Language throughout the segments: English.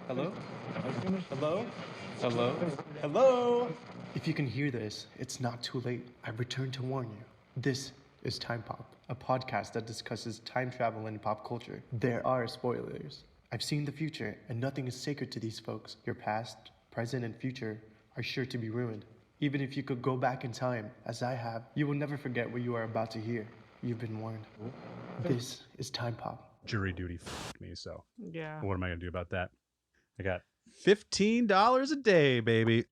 Hello? Hello? Hello? Hello? If you can hear this, it's not too late. I've returned to warn you. This is Time Pop, a podcast that discusses time travel and pop culture. There are spoilers. I've seen the future, and nothing is sacred to these folks. Your past, present, and future are sure to be ruined. Even if you could go back in time, as I have, you will never forget what you are about to hear. You've been warned. This is Time Pop. Jury duty f***ed me, so Yeah. what am I going to do about that? I got $15 a day, baby.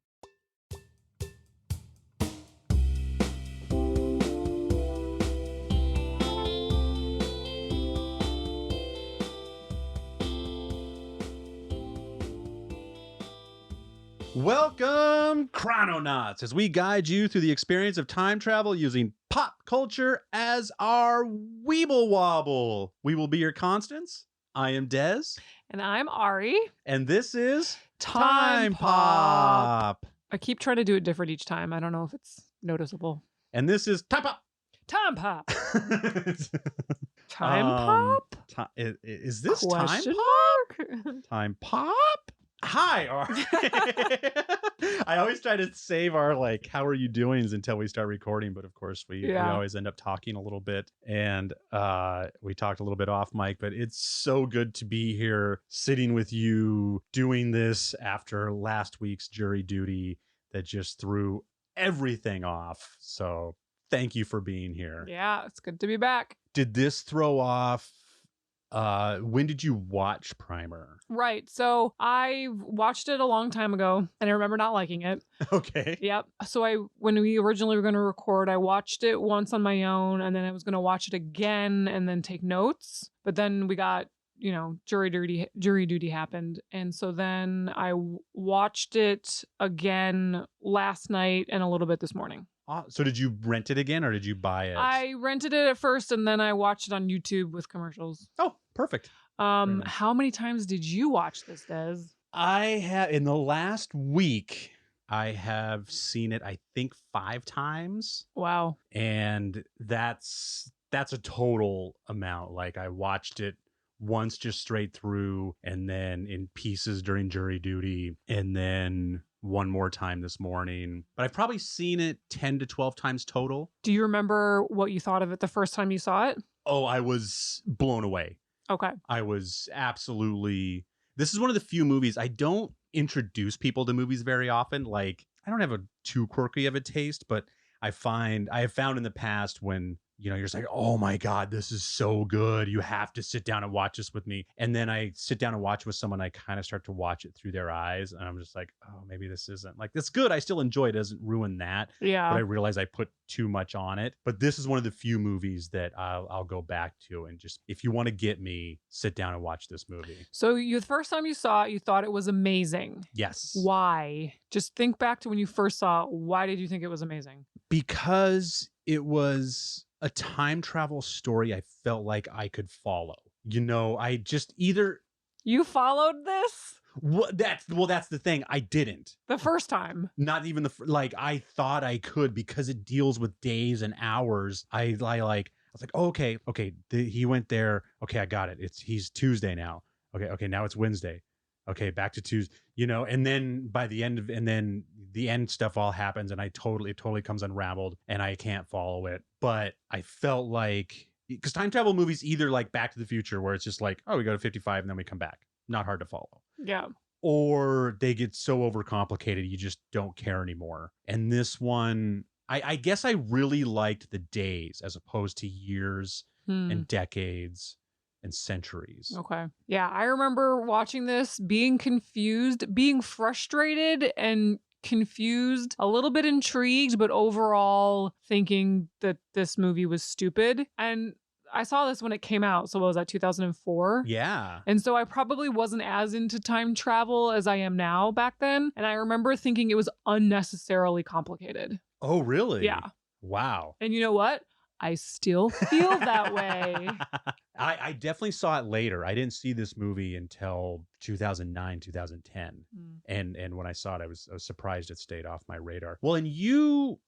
Welcome, Chrononauts, as we guide you through the experience of time travel using pop culture as our Weeble Wobble. We will be your constants. I am Dez. And I'm Ari. And this is Time Pop. I keep trying to do it different each time. I don't know if it's noticeable. And this is Time Pop. Time Pop. Time Pop? Is this Question Time Pop? mark? Time Pop? Hi, Ari. I always try to save our how are you doings until we start recording, but of course we always end up talking a little bit, and we talked a little bit off mic, but it's so good to be here sitting with you doing this after last week's jury duty that just threw everything off. So thank you for being here. Yeah, it's good to be back. Did this throw off? When did you watch Primer? Right. So I watched it a long time ago and I remember not liking it. Okay. Yep. So when we originally were going to record, I watched it once on my own and then I was going to watch it again and then take notes. But then we got, jury duty happened. And so then I watched it again last night and a little bit this morning. So did you rent it again or did you buy it? I rented it at first and then I watched it on YouTube with commercials. Oh, perfect. How many times did you watch this, Des? I have, in the last week, I have seen it, I think 5 times. Wow. And that's a total amount. I watched it once just straight through and then in pieces during jury duty and then one more time this morning. But I've probably seen it 10 to 12 times total. Do you remember what you thought of it the first time you saw it? Oh, I was blown away. Okay. I was absolutely... This is one of the few movies I don't introduce people to movies very often. I don't have a too quirky of a taste, but I have found in the past when you're just like, oh my God, this is so good. You have to sit down and watch this with me. And then I sit down and watch with someone. I kind of start to watch it through their eyes. And I'm just like, oh, maybe this isn't it's good. I still enjoy it. It doesn't ruin that. Yeah. But I realize I put too much on it. But this is one of the few movies that I'll go back to. And just, if you want to get me, sit down and watch this movie. So the first time you saw it, you thought it was amazing. Yes. Why? Just think back to when you first saw it. Why did you think it was amazing? Because it was a time travel story I felt like I could follow. I just either... You followed this? That's the thing. I didn't. The first time. Not even I thought I could because it deals with days and hours. I was like, oh, okay. He went there. Okay, I got it. He's Tuesday now. Okay, now it's Wednesday. Okay, back to Tuesday, and then by the end the end stuff all happens and it totally comes unraveled and I can't follow it. But I felt because time travel movies either Back to the Future, where it's just oh, we go to 55 and then we come back. Not hard to follow. Yeah. Or they get so overcomplicated, you just don't care anymore. And this one, I guess I really liked the days as opposed to years and decades and centuries. Okay. Yeah, I remember watching this, being confused, being frustrated and confused, a little bit intrigued, but overall thinking that this movie was stupid. And I saw this when it came out. So what was that, 2004? Yeah. And so I probably wasn't as into time travel as I am now back then. And I remember thinking it was unnecessarily complicated. Oh, really? Yeah. Wow. And you know what? I still feel that way. I definitely saw it later. I didn't see this movie until 2009, 2010. And when I saw it, I was surprised it stayed off my radar. Well, and you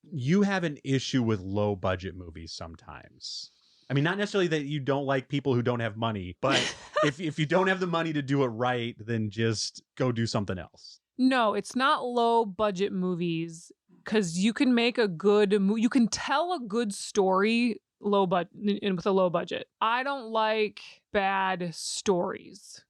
have an issue with low budget movies sometimes. I mean, not necessarily that you don't like people who don't have money, but if you don't have the money to do it right, then just go do something else. No, it's not low budget movies because you can make a good you can tell a good story with a low budget. I don't like bad stories.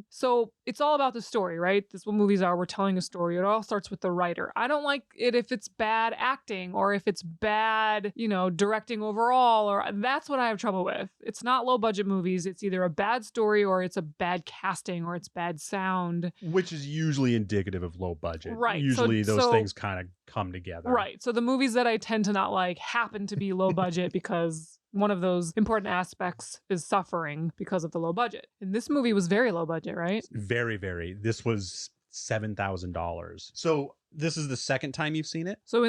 So it's all about the story, right? That's what movies are. We're telling a story. It all starts with the writer. I don't like it if it's bad acting or if it's bad, directing overall, or that's what I have trouble with. It's not low budget movies. It's either a bad story or it's a bad casting or it's bad sound. Which is usually indicative of low budget. Right. Usually those things kind of come together. Right. So the movies that I tend to not like happen to be low budget because one of those important aspects is suffering because of the low budget. And this movie was very low budget, right? Very, very. This was $7,000. So this is the second time you've seen it? So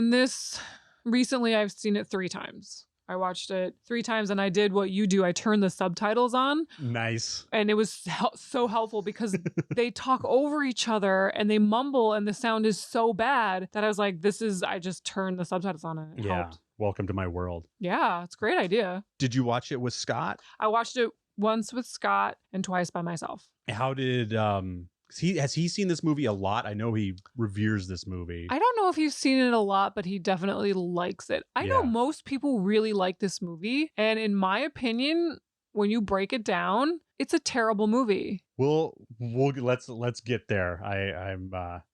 recently I've seen it 3 times. I watched it 3 times and I did what you do. I turned the subtitles on. Nice. And it was so helpful because they talk over each other and they mumble and the sound is so bad that I was like, I just turned the subtitles on and it helped. Welcome to my world. Yeah, it's a great idea. Did you watch it with Scott? I watched it once with Scott and twice by myself. How did has he seen this movie a lot? I know he reveres this movie. I don't know if he's seen it a lot, but he definitely likes it. I know most people really like this movie, and in my opinion, when you break it down, it's a terrible movie. We'll let's get there.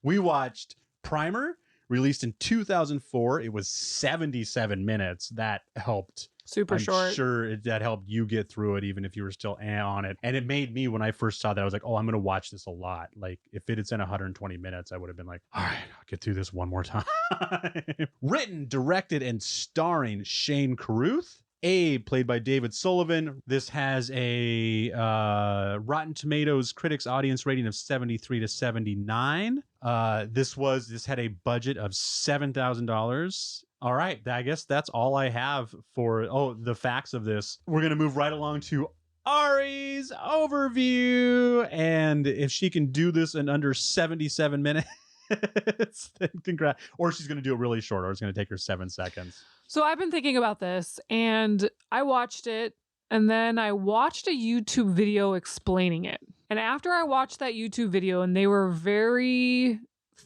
We watched Primer, released in 2004. It was 77 minutes. That helped. Super short. I'm sure that helped you get through it, even if you were still on it. And it made me, when I first saw that, I was like, oh, I'm going to watch this a lot. Like, if it had been 120 minutes, I would have been like, all right, I'll get through this one more time. Written, directed, and starring Shane Carruth. Abe, played by David Sullivan. This has a Rotten Tomatoes critics audience rating of 73 to 79. This had a budget of $7,000. All right, I guess that's all I have for the facts of this. We're gonna move right along to Ari's overview, and if she can do this in under 77 minutes, then congrats. Or she's gonna do it really short, or it's gonna take her 7 seconds. So I've been thinking about this, and I watched it, and then I watched a YouTube video explaining it. And after I watched that YouTube video, and they were very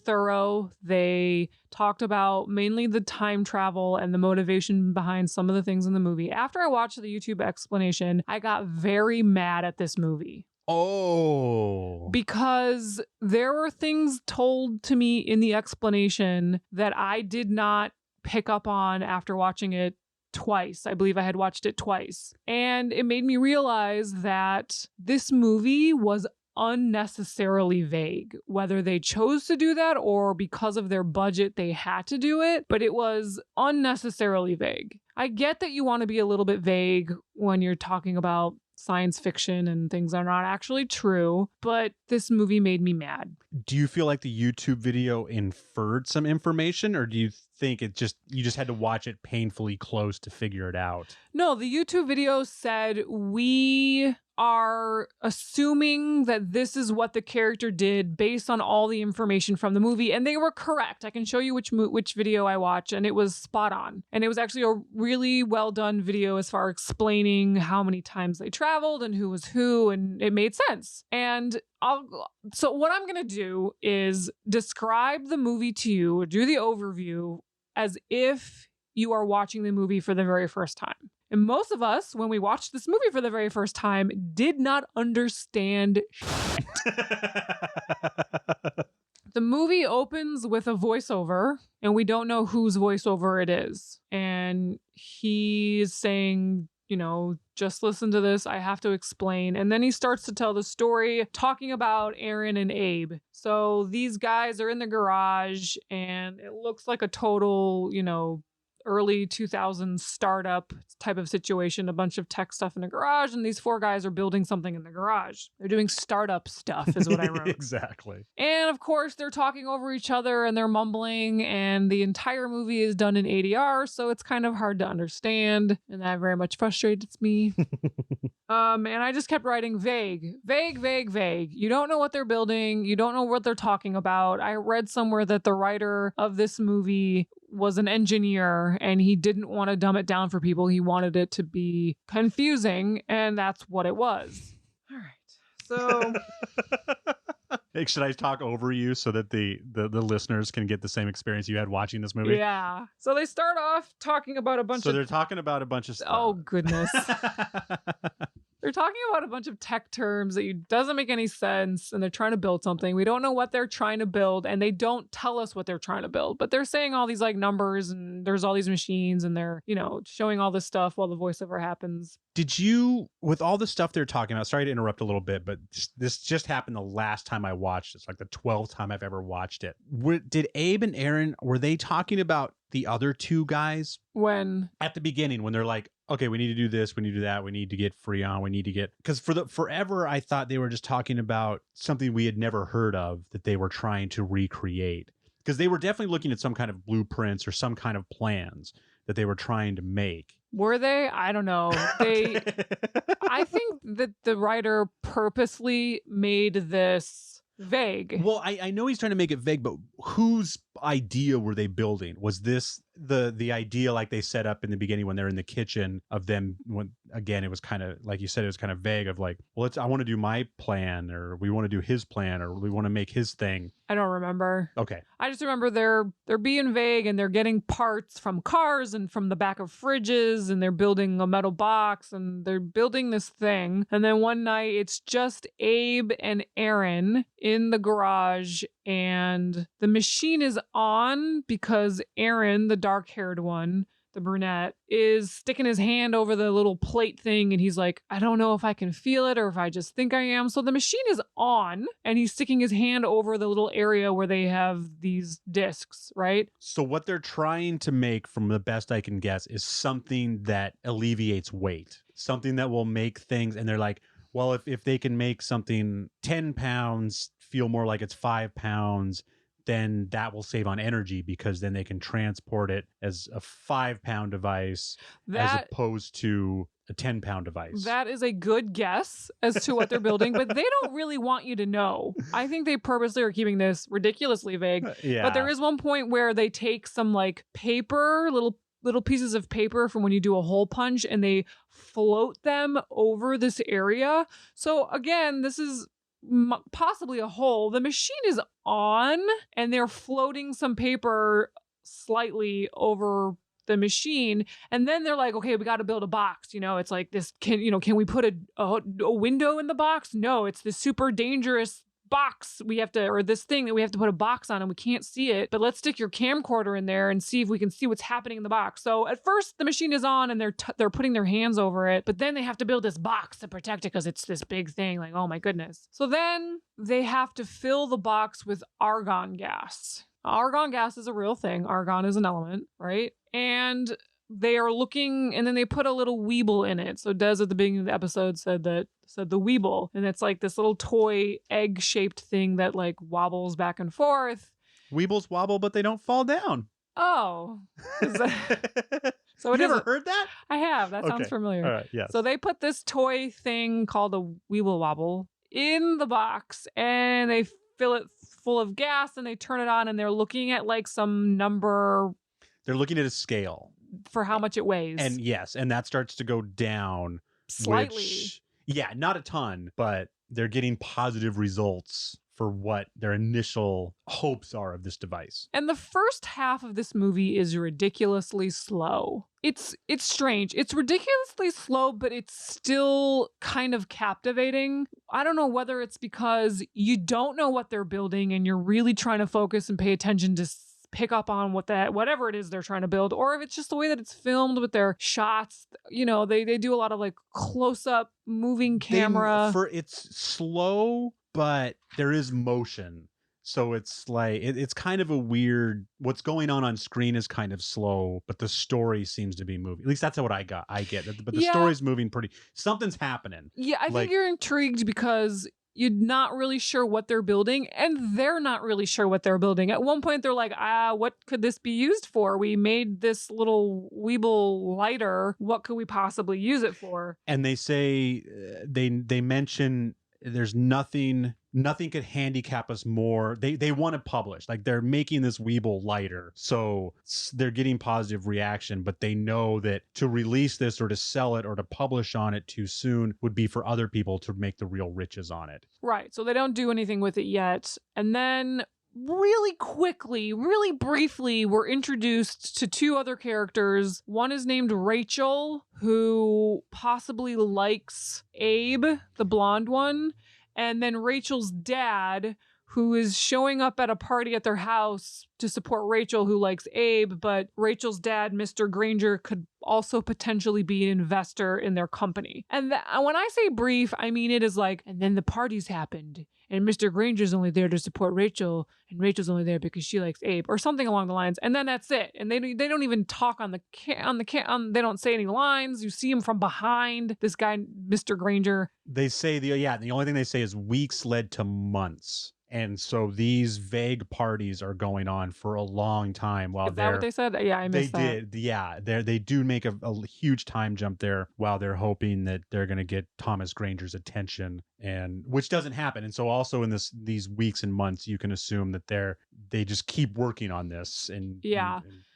thorough, they talked about mainly the time travel and the motivation behind some of the things in the movie. After I watched the YouTube explanation, I got very mad at this movie. Oh. Because there were things told to me in the explanation that I did not pick up on after watching it twice. I believe I had watched it twice. And it made me realize that this movie was unnecessarily vague, whether they chose to do that or because of their budget they had to do it, but it was unnecessarily vague. I get that you want to be a little bit vague when you're talking about science fiction and things are not actually true, but this movie made me mad. Do you feel like the YouTube video inferred some information, or do you think you just had to watch it painfully close to figure it out? No, the YouTube video said we are assuming that this is what the character did based on all the information from the movie, and they were correct. I can show you which video I watched, and it was spot on. And it was actually a really well done video as far as explaining how many times they traveled and who was who, and it made sense. And so what I'm gonna do is describe the movie to you, do the overview as if you are watching the movie for the very first time. And most of us, when we watched this movie for the very first time, did not understand shit. The movie opens with a voiceover, and we don't know whose voiceover it is. And he's saying, just listen to this. I have to explain. And then he starts to tell the story, talking about Aaron and Abe. So these guys are in the garage, and it looks like a total, early 2000s startup type of situation, a bunch of tech stuff in a garage, and these 4 guys are building something in the garage. They're doing startup stuff is what I wrote. Exactly. And of course they're talking over each other and they're mumbling, and the entire movie is done in ADR, so it's kind of hard to understand, and that very much frustrates me. And I just kept writing vague. You don't know what they're building. You don't know what they're talking about. I read somewhere that the writer of this movie was an engineer and he didn't want to dumb it down for people. He wanted it to be confusing, and that's what it was. All right. So Hey, should I talk over you so that the listeners can get the same experience you had watching this movie? yeah. So they start off talking about a bunch So of they're talking about a bunch of stuff. Oh goodness. They're talking about a bunch of tech terms that doesn't make any sense, and they're trying to build something. We don't know what they're trying to build, and they don't tell us what they're trying to build. But they're saying all these like numbers, and there's all these machines, and they're, showing all this stuff while the voiceover happens. Did you, with all the stuff they're talking about, sorry to interrupt a little bit, but this just happened the last time I watched it. It's like the 12th time I've ever watched it. Did Abe and Aaron, were they talking about the other two guys? When? At the beginning, when they're like, okay, we need to do this, we need to do that, we need to get Freon, we need to get... Because forever, I thought they were just talking about something we had never heard of that they were trying to recreate. Because they were definitely looking at some kind of blueprints or some kind of plans that they were trying to make. Were they? I don't know. I think that the writer purposely made this vague. Well, I know he's trying to make it vague, but whose idea were they building? Was this the idea like they set up in the beginning when they're in the kitchen of them? When again, it was kind of like you said, it was kind of vague of like, well, I want to do my plan, or we want to do his plan, or we want to make his thing. I don't remember. Okay. I just remember they're being vague, and they're getting parts from cars and from the back of fridges, and they're building a metal box, and they're building this thing. And then one night it's just Abe and Aaron in the garage, and the machine is on because Aaron, the dark-haired one, the brunette, is sticking his hand over the little plate thing, and he's like, I don't know if I can feel it or if I just think I am. So the machine is on, and he's sticking his hand over the little area where they have these discs, right? So what they're trying to make, from the best I can guess, is something that alleviates weight, something that will make things, and they're like, well, if they can make something 10 pounds feel more like it's 5 pounds, then that will save on energy, because then they can transport it as a 5-pound device as opposed to a 10-pound device. That is a good guess as to what they're building, but they don't really want you to know. I think they purposely are keeping this ridiculously vague. Yeah. But there is one point where they take some like paper, little pieces of paper from when you do a hole punch, and they float them over this area. So again, this is possibly a hole. The machine is on, and they're floating some paper slightly over the machine, and then they're like, okay, we got to build a box. It's like this, can we put a window in the box? No, it's this super dangerous box or this thing that we have to put a box on, and we can't see it, but let's stick your camcorder in there and see if we can see what's happening in the box. So at first the machine is on, and they're putting their hands over it, but then they have to build this box to protect it because it's this big thing. Like, oh my goodness. So then they have to fill the box with argon gas. Argon gas is a real thing. Argon is an element, right? And they are looking, and then they put a little Weeble in it. So Des at the beginning of the episode said the Weeble, and it's like this little toy egg-shaped thing that like wobbles back and forth. Weebles wobble, but they don't fall down. Oh. So you never heard that? I have. That sounds familiar. All right, yes. So they put this toy thing called a Weeble Wobble in the box, and they fill it full of gas, and they turn it on, and they're looking at like some number. They're looking at a scale for how much it weighs. And yes, and that starts to go down slightly. Yeah, not a ton, but they're getting positive results for what their initial hopes are of this device. And the first half of this movie is ridiculously slow. It's strange. It's ridiculously slow, but it's still kind of captivating. I don't know whether it's because you don't know what they're building and you're really trying to focus and pay attention to pick up on whatever it is they're trying to build, or if it's just the way that it's filmed with their shots. They do a lot of like close-up moving camera. It's slow, but there is motion. So it's like, it's kind of a weird, what's going on screen is kind of slow, but the story seems to be moving. At least that's what I get. But the story's moving something's happening. Yeah, I think you're intrigued because you're not really sure what they're building, and they're not really sure what they're building. At one point, they're like, what could this be used for? We made this little Weeble lighter. What could we possibly use it for? And they say, they mention there's nothing could handicap us more. They want to publish, like they're making this Weeble lighter, so they're getting positive reaction, but they know that to release this or to sell it or to publish on it too soon would be for other people to make the real riches on it. Right. So they don't do anything with it yet. And then really quickly, really briefly, we're introduced to two other characters. One is named Rachel, who possibly likes Abe, the blonde one. And then Rachel's dad, who is showing up at a party at their house to support Rachel, who likes Abe, but Rachel's dad, Mr. Granger, could also potentially be an investor in their company. And when I say brief, I mean it is like, and then the parties happened, and Mr. Granger's only there to support Rachel, and Rachel's only there because she likes Abe, or something along the lines. And then that's it. And they don't even talk they don't say any lines. You see him from behind, this guy, Mr. Granger. They say the only thing they say is weeks led to months. And so these vague parties are going on for a long time while Is that what they said? Yeah, I missed that. They did. Yeah, they do make a huge time jump there while they're hoping that they're going to get Thomas Granger's attention, and which doesn't happen. And so also in these weeks and months, you can assume that they just keep working on this and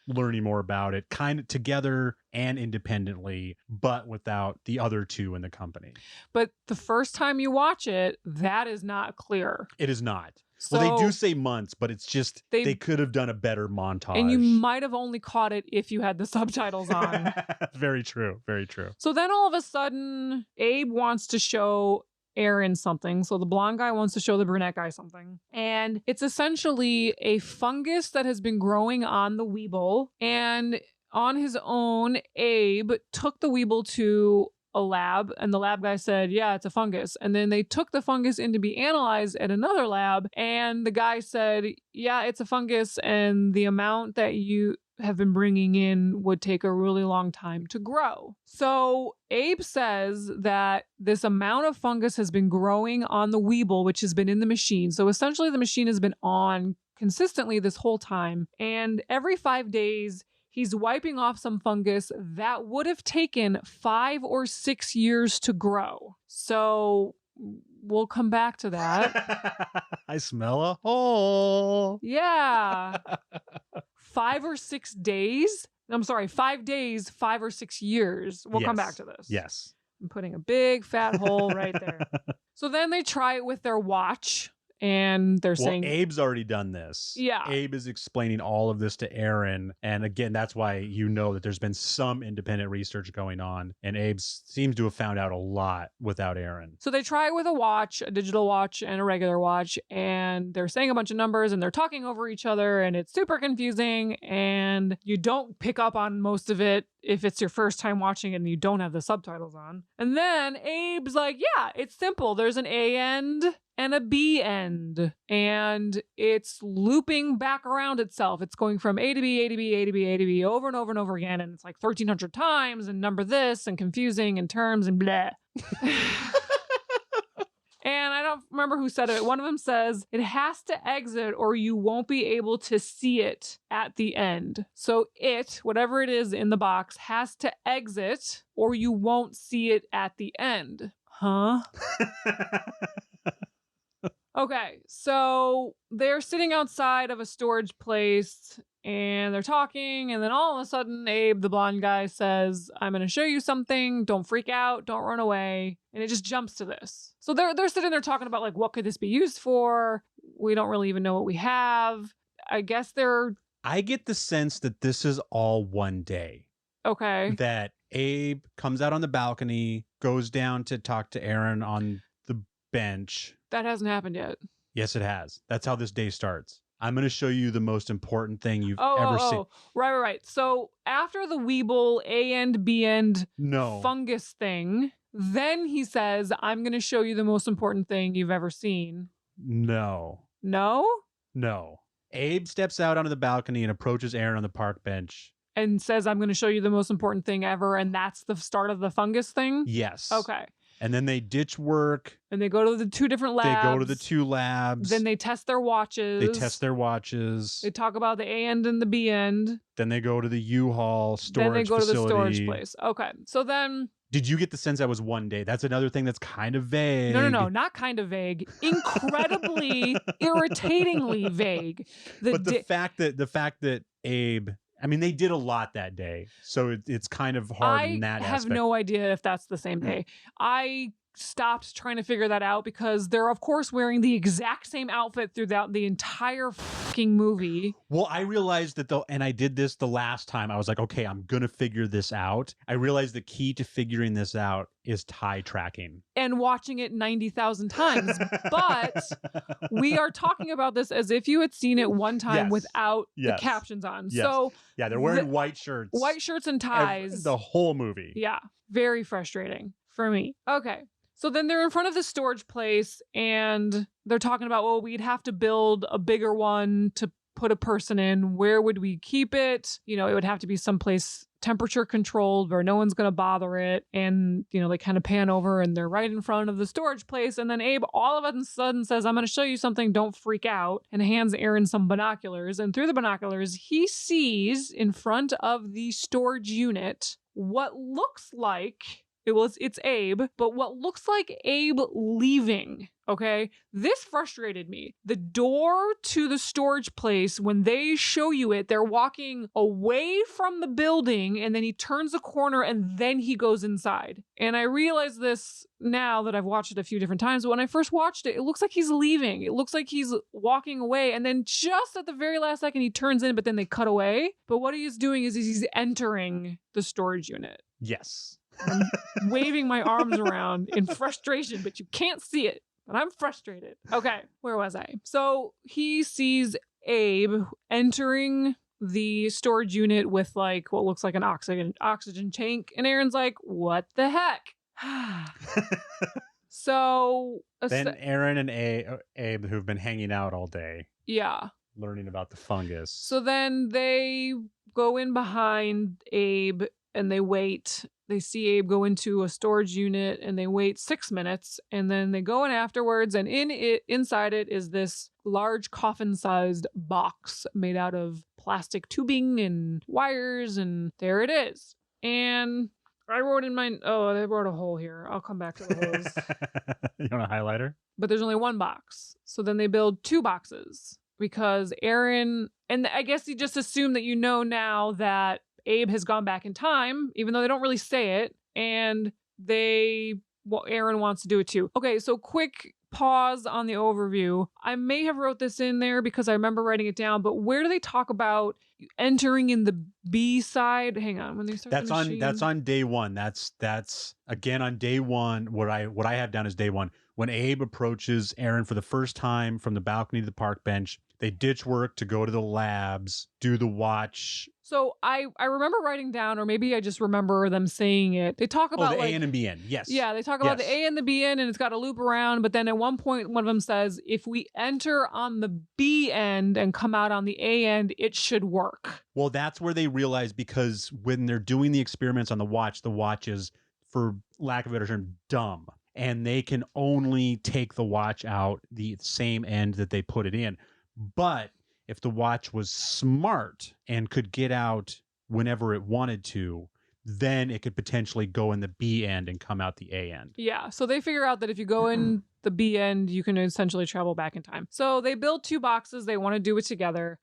learning more about it, kind of together and independently, but without the other two in the company. But the first time you watch it, that is not clear. It is not. So well, they do say months, but it's just they could have done a better montage. And you might have only caught it if you had the subtitles on. Very true. Very true. So then all of a sudden, Abe wants to show Aaron something. So the blonde guy wants to show the brunette guy something. And it's essentially a fungus that has been growing on the Weeble. And on his own, Abe took the Weeble to a lab, and the lab guy said, yeah, it's a fungus. And then they took the fungus in to be analyzed at another lab, and the guy said, yeah, it's a fungus, and the amount that you have been bringing in would take a really long time to grow. So Abe says that this amount of fungus has been growing on the Weeble, which has been in the machine. So essentially the machine has been on consistently this whole time. And every 5 days, he's wiping off some fungus that would have taken 5 or 6 years to grow. So we'll come back to that. I smell a hole. Yeah. 5 or 6 days. I'm sorry, 5 days, 5 or 6 years. We'll come back to this. Yes. I'm putting a big fat hole right there. So then they try it with their watch. And they're saying Abe's already done this. Yeah. Abe is explaining all of this to Aaron. And again, that's why you know that there's been some independent research going on. And Abe seems to have found out a lot without Aaron. So they try it with a watch, a digital watch and a regular watch. And they're saying a bunch of numbers and they're talking over each other. And it's super confusing. And you don't pick up on most of it if it's your first time watching it and you don't have the subtitles on. And then Abe's like, yeah, it's simple. There's an A end and a B end, and it's looping back around itself. It's going from A to B, A to B, A to B, A to B over and over and over again, and it's like 1,300 times, and number this, and confusing, and terms, and blah. And I don't remember who said it. One of them says, it has to exit or you won't be able to see it at the end. So it, whatever it is in the box, has to exit or you won't see it at the end. Huh? Okay, so they're sitting outside of a storage place and they're talking, and then all of a sudden Abe, the blonde guy, says, I'm going to show you something. Don't freak out. Don't run away. And it just jumps to this. So they're sitting there talking about, like, what could this be used for? We don't really even know what we have. I guess I get the sense that this is all one day. Okay. That Abe comes out on the balcony, goes down to talk to Aaron on the bench. That hasn't happened yet. Yes, it has. That's how this day starts. I'm going to show you the most important thing you've ever seen. Right. So after the Weeble A end, B end fungus thing, then he says, I'm going to show you the most important thing you've ever seen. No. Abe steps out onto the balcony and approaches Aaron on the park bench. And says, I'm going to show you the most important thing ever. And that's the start of the fungus thing? Yes. Okay. And then they ditch work. And they go to the 2 different labs. They go to the 2 labs. Then they test their watches. They talk about the A end and the B end. Then they go to the U-Haul storage facility. Then they go to the storage place. Okay. So then... Did you get the sense that was one day? That's another thing that's kind of vague. No, not kind of vague. Incredibly, irritatingly vague. But the fact that Abe, I mean, they did a lot that day, so it's kind of hard in that I have aspect. no idea if that's the same day. I stopped trying to figure that out because they're of course wearing the exact same outfit throughout the entire fucking movie. Well, I realized that and I did this the last time. I was like, okay, I'm gonna figure this out. I realized the key to figuring this out is tie tracking and watching it 90,000 times. But we are talking about this as if you had seen it one time without the captions on. So yeah, they're wearing white shirts and ties the whole movie. Yeah, very frustrating for me. Okay. So then they're in front of the storage place and they're talking about, well, we'd have to build a bigger one to put a person in. Where would we keep it? You know, it would have to be someplace temperature controlled where no one's going to bother it. And, you know, they kind of pan over and they're right in front of the storage place. And then Abe all of a sudden says, I'm going to show you something. Don't freak out. And hands Aaron some binoculars. And through the binoculars, he sees in front of the storage unit what looks like it's Abe, but what looks like Abe leaving. Okay. This frustrated me. The door to the storage place, when they show you it, they're walking away from the building and then he turns the corner and then he goes inside. And I realize this now that I've watched it a few different times. But when I first watched it, it looks like he's leaving. It looks like he's walking away. And then just at the very last second, he turns in, but then they cut away. But what he is doing is he's entering the storage unit. Yes. I'm waving my arms around in frustration, but you can't see it. But I'm frustrated. Okay, where was I? So he sees Abe entering the storage unit with like what looks like an oxygen tank. And Aaron's like, what the heck? So then Aaron and Abe, who've been hanging out all day. Yeah. Learning about the fungus. So then they go in behind Abe and they wait. They see Abe go into a storage unit and they wait 6 minutes and then they go in afterwards and inside it is this large coffin-sized box made out of plastic tubing and wires and there it is. And I wrote in mine, they wrote a hole here. I'll come back to the holes. You want a highlighter? But there's only one box. So then they build 2 boxes because Aaron, and I guess you just assume that you know now that Abe has gone back in time, even though they don't really say it, and Aaron wants to do it too. Okay, so quick pause on the overview. I may have wrote this in there because I remember writing it down, but where do they talk about entering in the B side? Hang on, when they start that's on day one. That's again on day one. What I have down is day one. When Abe approaches Aaron for the first time from the balcony to the park bench, they ditch work to go to the labs, do the watch. So I remember writing down, or maybe I just remember them saying it. They talk about the A and the B end. Yes. Yeah, they talk about the A and the B end, and it's got a loop around. But then at one point, one of them says, if we enter on the B end and come out on the A end, it should work. Well, that's where they realize, because when they're doing the experiments on the watch is, for lack of a better term, dumb. And they can only take the watch out the same end that they put it in. But if the watch was smart and could get out whenever it wanted to, then it could potentially go in the B end and come out the A end. Yeah, so they figure out that if you go in the B end, you can essentially travel back in time. So they build 2 boxes. They want to do it together.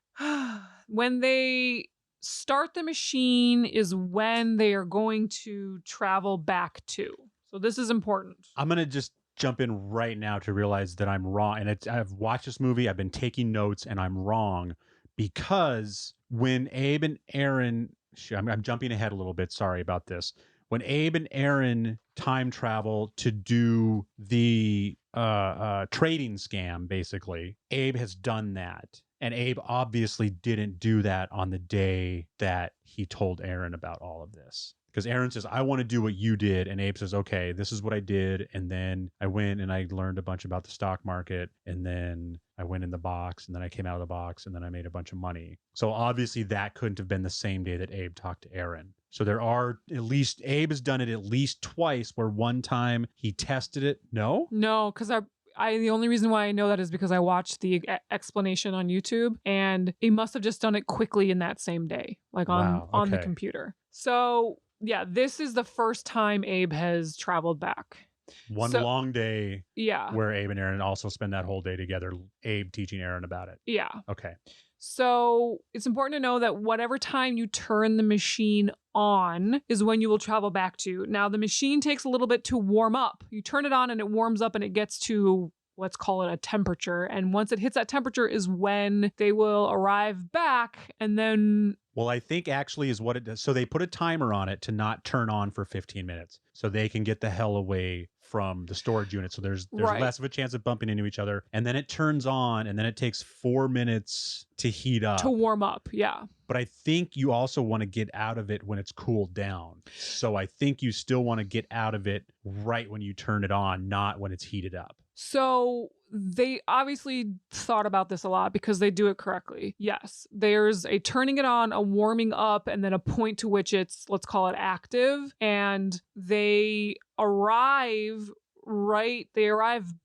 When they start the machine is when they are going to travel back to. So this is important. I'm going to just jump in right now to realize that I'm wrong. And I've watched this movie, I've been taking notes, and I'm wrong because when Abe and Aaron, I'm jumping ahead a little bit, sorry about this. When Abe and Aaron time travel to do the trading scam, basically, Abe has done that. And Abe obviously didn't do that on the day that he told Aaron about all of this. Because Aaron says, I want to do what you did. And Abe says, okay, this is what I did. And then I went and I learned a bunch about the stock market. And then I went in the box. And then I came out of the box. And then I made a bunch of money. So obviously that couldn't have been the same day that Abe talked to Aaron. So there are at least, Abe has done it at least twice, where one time he tested it. No? No, because the only reason why I know that is because I watched the explanation on YouTube, and he must have just done it quickly in that same day, like on the computer. So yeah, this is the first time Abe has traveled back. One So- long day Yeah. where Abe and Aaron also spend that whole day together. Abe teaching Aaron about it. Yeah. Okay. So it's important to know that whatever time you turn the machine on is when you will travel back to. Now, the machine takes a little bit to warm up. You turn it on and it warms up and it gets to, let's call it a temperature. And once it hits that temperature is when they will arrive back and then... Well, I think actually is what it does. So they put a timer on it to not turn on for 15 minutes so they can get the hell away from the storage unit. So there's Right. less of a chance of bumping into each other. And then it turns on and then it takes 4 minutes to heat up. To warm up, yeah. But I think you also want to get out of it when it's cooled down. So I think you still want to get out of it right when you turn it on, not when it's heated up. So they obviously thought about this a lot because they do it correctly. Yes, there's a turning it on, a warming up, and then a point to which it's, let's call it active. And they arrive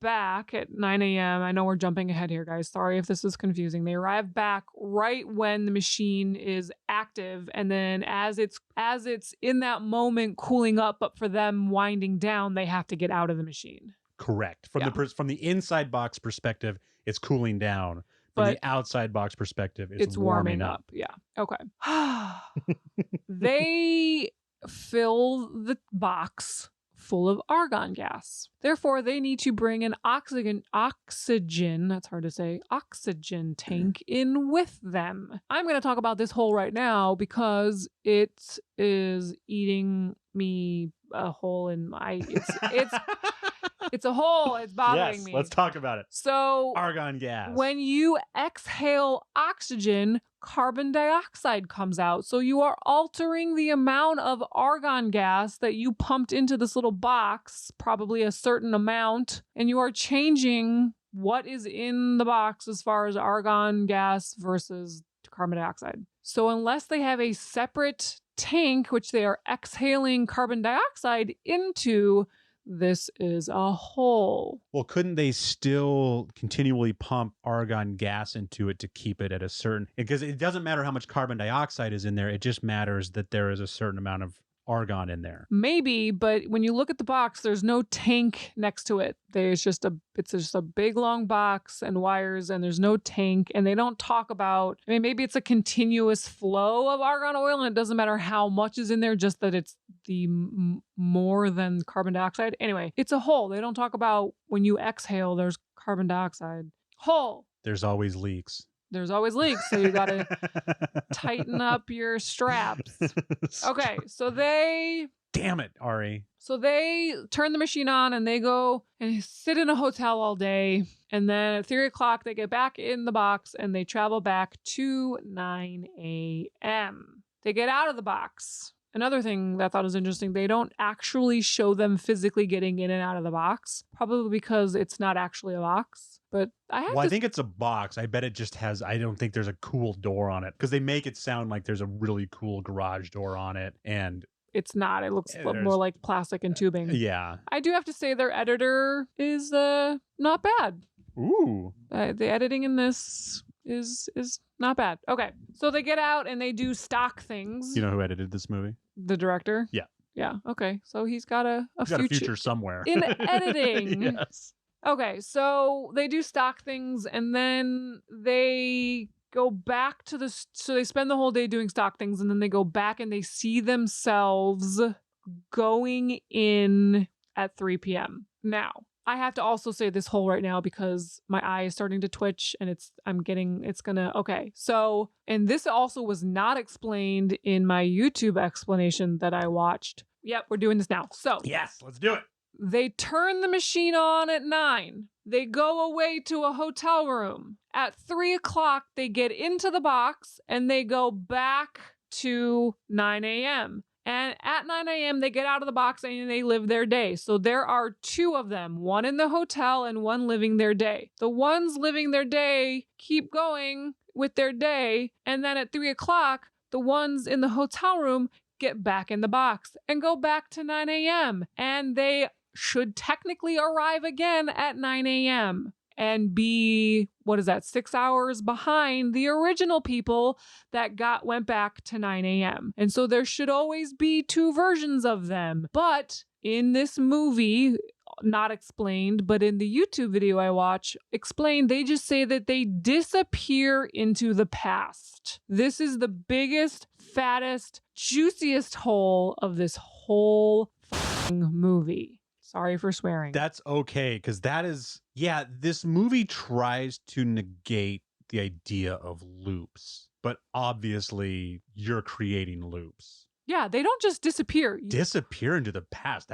back at 9 a.m. I know we're jumping ahead here, guys. Sorry if this is confusing. They arrive back right when the machine is active. And then as it's in that moment cooling up, but for them winding down, they have to get out of the machine. Correct. From the inside box perspective, it's cooling down. From But the outside box perspective, it's warming up. Yeah. Okay. They fill the box full of argon gas. Therefore, they need to bring an oxygen, that's hard to say, oxygen tank in with them. I'm going to talk about this hole right now because it is eating me a hole in my, it's a hole. It's bothering me. Let's talk about it. So Argon gas. when you exhale oxygen, carbon dioxide comes out. So you are altering the amount of argon gas that you pumped into this little box, probably a certain amount, and you are changing what is in the box as far as argon gas versus carbon dioxide. So unless they have a separate tank, which they are exhaling carbon dioxide into, this is a hole. Well, couldn't they still continually pump argon gas into it to keep it at a certain... Because it doesn't matter how much carbon dioxide is in there. It just matters that there is a certain amount of argon in there. Maybe, but when you look at the box, there's no tank next to it. It's just a big long box and wires, and there's no tank. And they don't talk about, I mean, maybe it's a continuous flow of argon oil, and it doesn't matter how much is in there, just that it's the more than carbon dioxide. Anyway, it's a hole. They don't talk about when you exhale, there's carbon dioxide. Hole. There's always leaks. There's always leaks, so you got to tighten up your straps. Okay, so Damn it, Ari. So they turn the machine on and they go and sit in a hotel all day. And then at 3 o'clock, they get back in the box and they travel back to 9 a.m. They get out of the box. Another thing that I thought was interesting, they don't actually show them physically getting in and out of the box, probably because it's not actually a box. But I think it's a box. I bet it just has, I don't think there's a cool door on it because they make it sound like there's a really cool garage door on it. And it's not. It looks more like plastic and tubing. Yeah. I do have to say their editor is not bad. Ooh. The editing in this is not bad. Okay. So they get out and they do stock things. You know who edited this movie? The director? Yeah. Yeah. Okay. So he's got a future somewhere. In editing. Yes. Okay. So they do stock things and then they go back to so they spend the whole day doing stock things and then they go back and they see themselves going in at 3 p.m. Now, I have to also say this hole right now because my eye is starting to twitch and okay. So, and this also was not explained in my YouTube explanation that I watched. Yep, we're doing this now. So, yes, let's do it. They turn the machine on at 9. They go away to a hotel room. At 3 o'clock, they get into the box and they go back to 9 a.m. And at 9 a.m., they get out of the box and they live their day. So there are 2 of them, one in the hotel and one living their day. The ones living their day keep going with their day. And then at 3 o'clock, the ones in the hotel room get back in the box and go back to 9 a.m. And they should technically arrive again at 9 a.m. and be, 6 hours behind the original people that went back to 9 a.m. And so there should always be two versions of them. But in this movie, not explained, but in the YouTube video I watch, explained, they just say that they disappear into the past. This is the biggest, fattest, juiciest hole of this whole movie. Sorry for swearing. That's okay, because this movie tries to negate the idea of loops, but obviously you're creating loops. Yeah, they don't just disappear. Disappear into the past.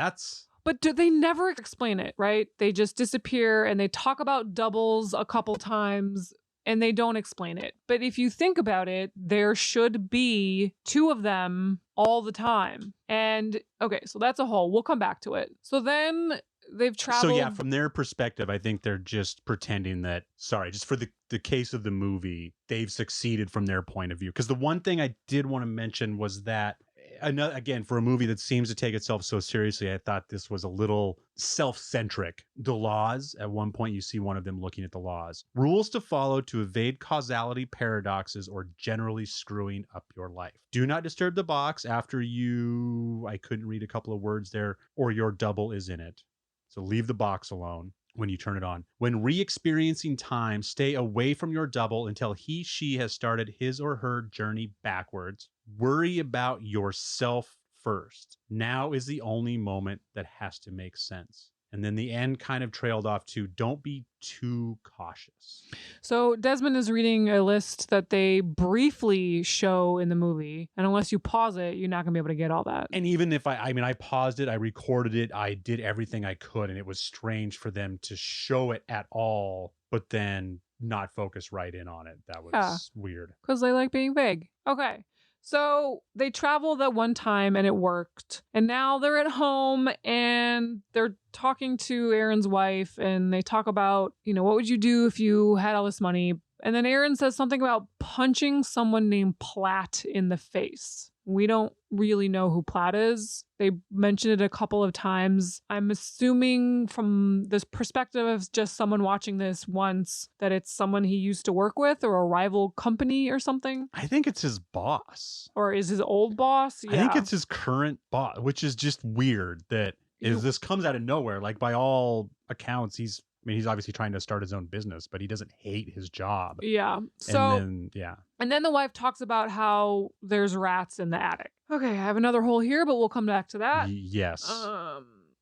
But they never explain it, right? They just disappear, and they talk about doubles a couple times, and they don't explain it. But if you think about it, there should be two of them all the time. And okay, so that's a whole. We'll come back to it. So then they've traveled. So yeah, from their perspective, I think they're just pretending that, just for the case of the movie, they've succeeded from their point of view. Because the one thing I did want to mention was that, again, for a movie that seems to take itself so seriously, I thought this was a little self-centric. The laws, at one point you see one of them looking at the laws. Rules to follow to evade causality paradoxes or generally screwing up your life. Do not disturb the box after I couldn't read a couple of words there, or your double is in it. So leave the box alone when you turn it on. When re-experiencing time, stay away from your double until she has started his or her journey backwards. Worry about yourself first. Now is the only moment that has to make sense. And then the end kind of trailed off to, don't be too cautious. So Desmond is reading a list that they briefly show in the movie. And unless you pause it, you're not going to be able to get all that. And even if I paused it, I recorded it, I did everything I could. And it was strange for them to show it at all, but then not focus right in on it. That was weird. Because they like being vague. Okay. So they traveled that one time and it worked. And now they're at home and they're talking to Aaron's wife, and they talk about, what would you do if you had all this money? And then Aaron says something about punching someone named Platt in the face. We don't really know who Platt is. They mentioned it a couple of times. I'm assuming from this perspective of just someone watching this once that it's someone he used to work with or a rival company or something. I think it's his boss. Or is his old boss? Yeah. I think it's his current boss, which is just weird that this comes out of nowhere. Like, by all accounts, he's obviously trying to start his own business, but he doesn't hate his job. Yeah. And then the wife talks about how there's rats in the attic. Okay, I have another hole here, but we'll come back to that. Yes.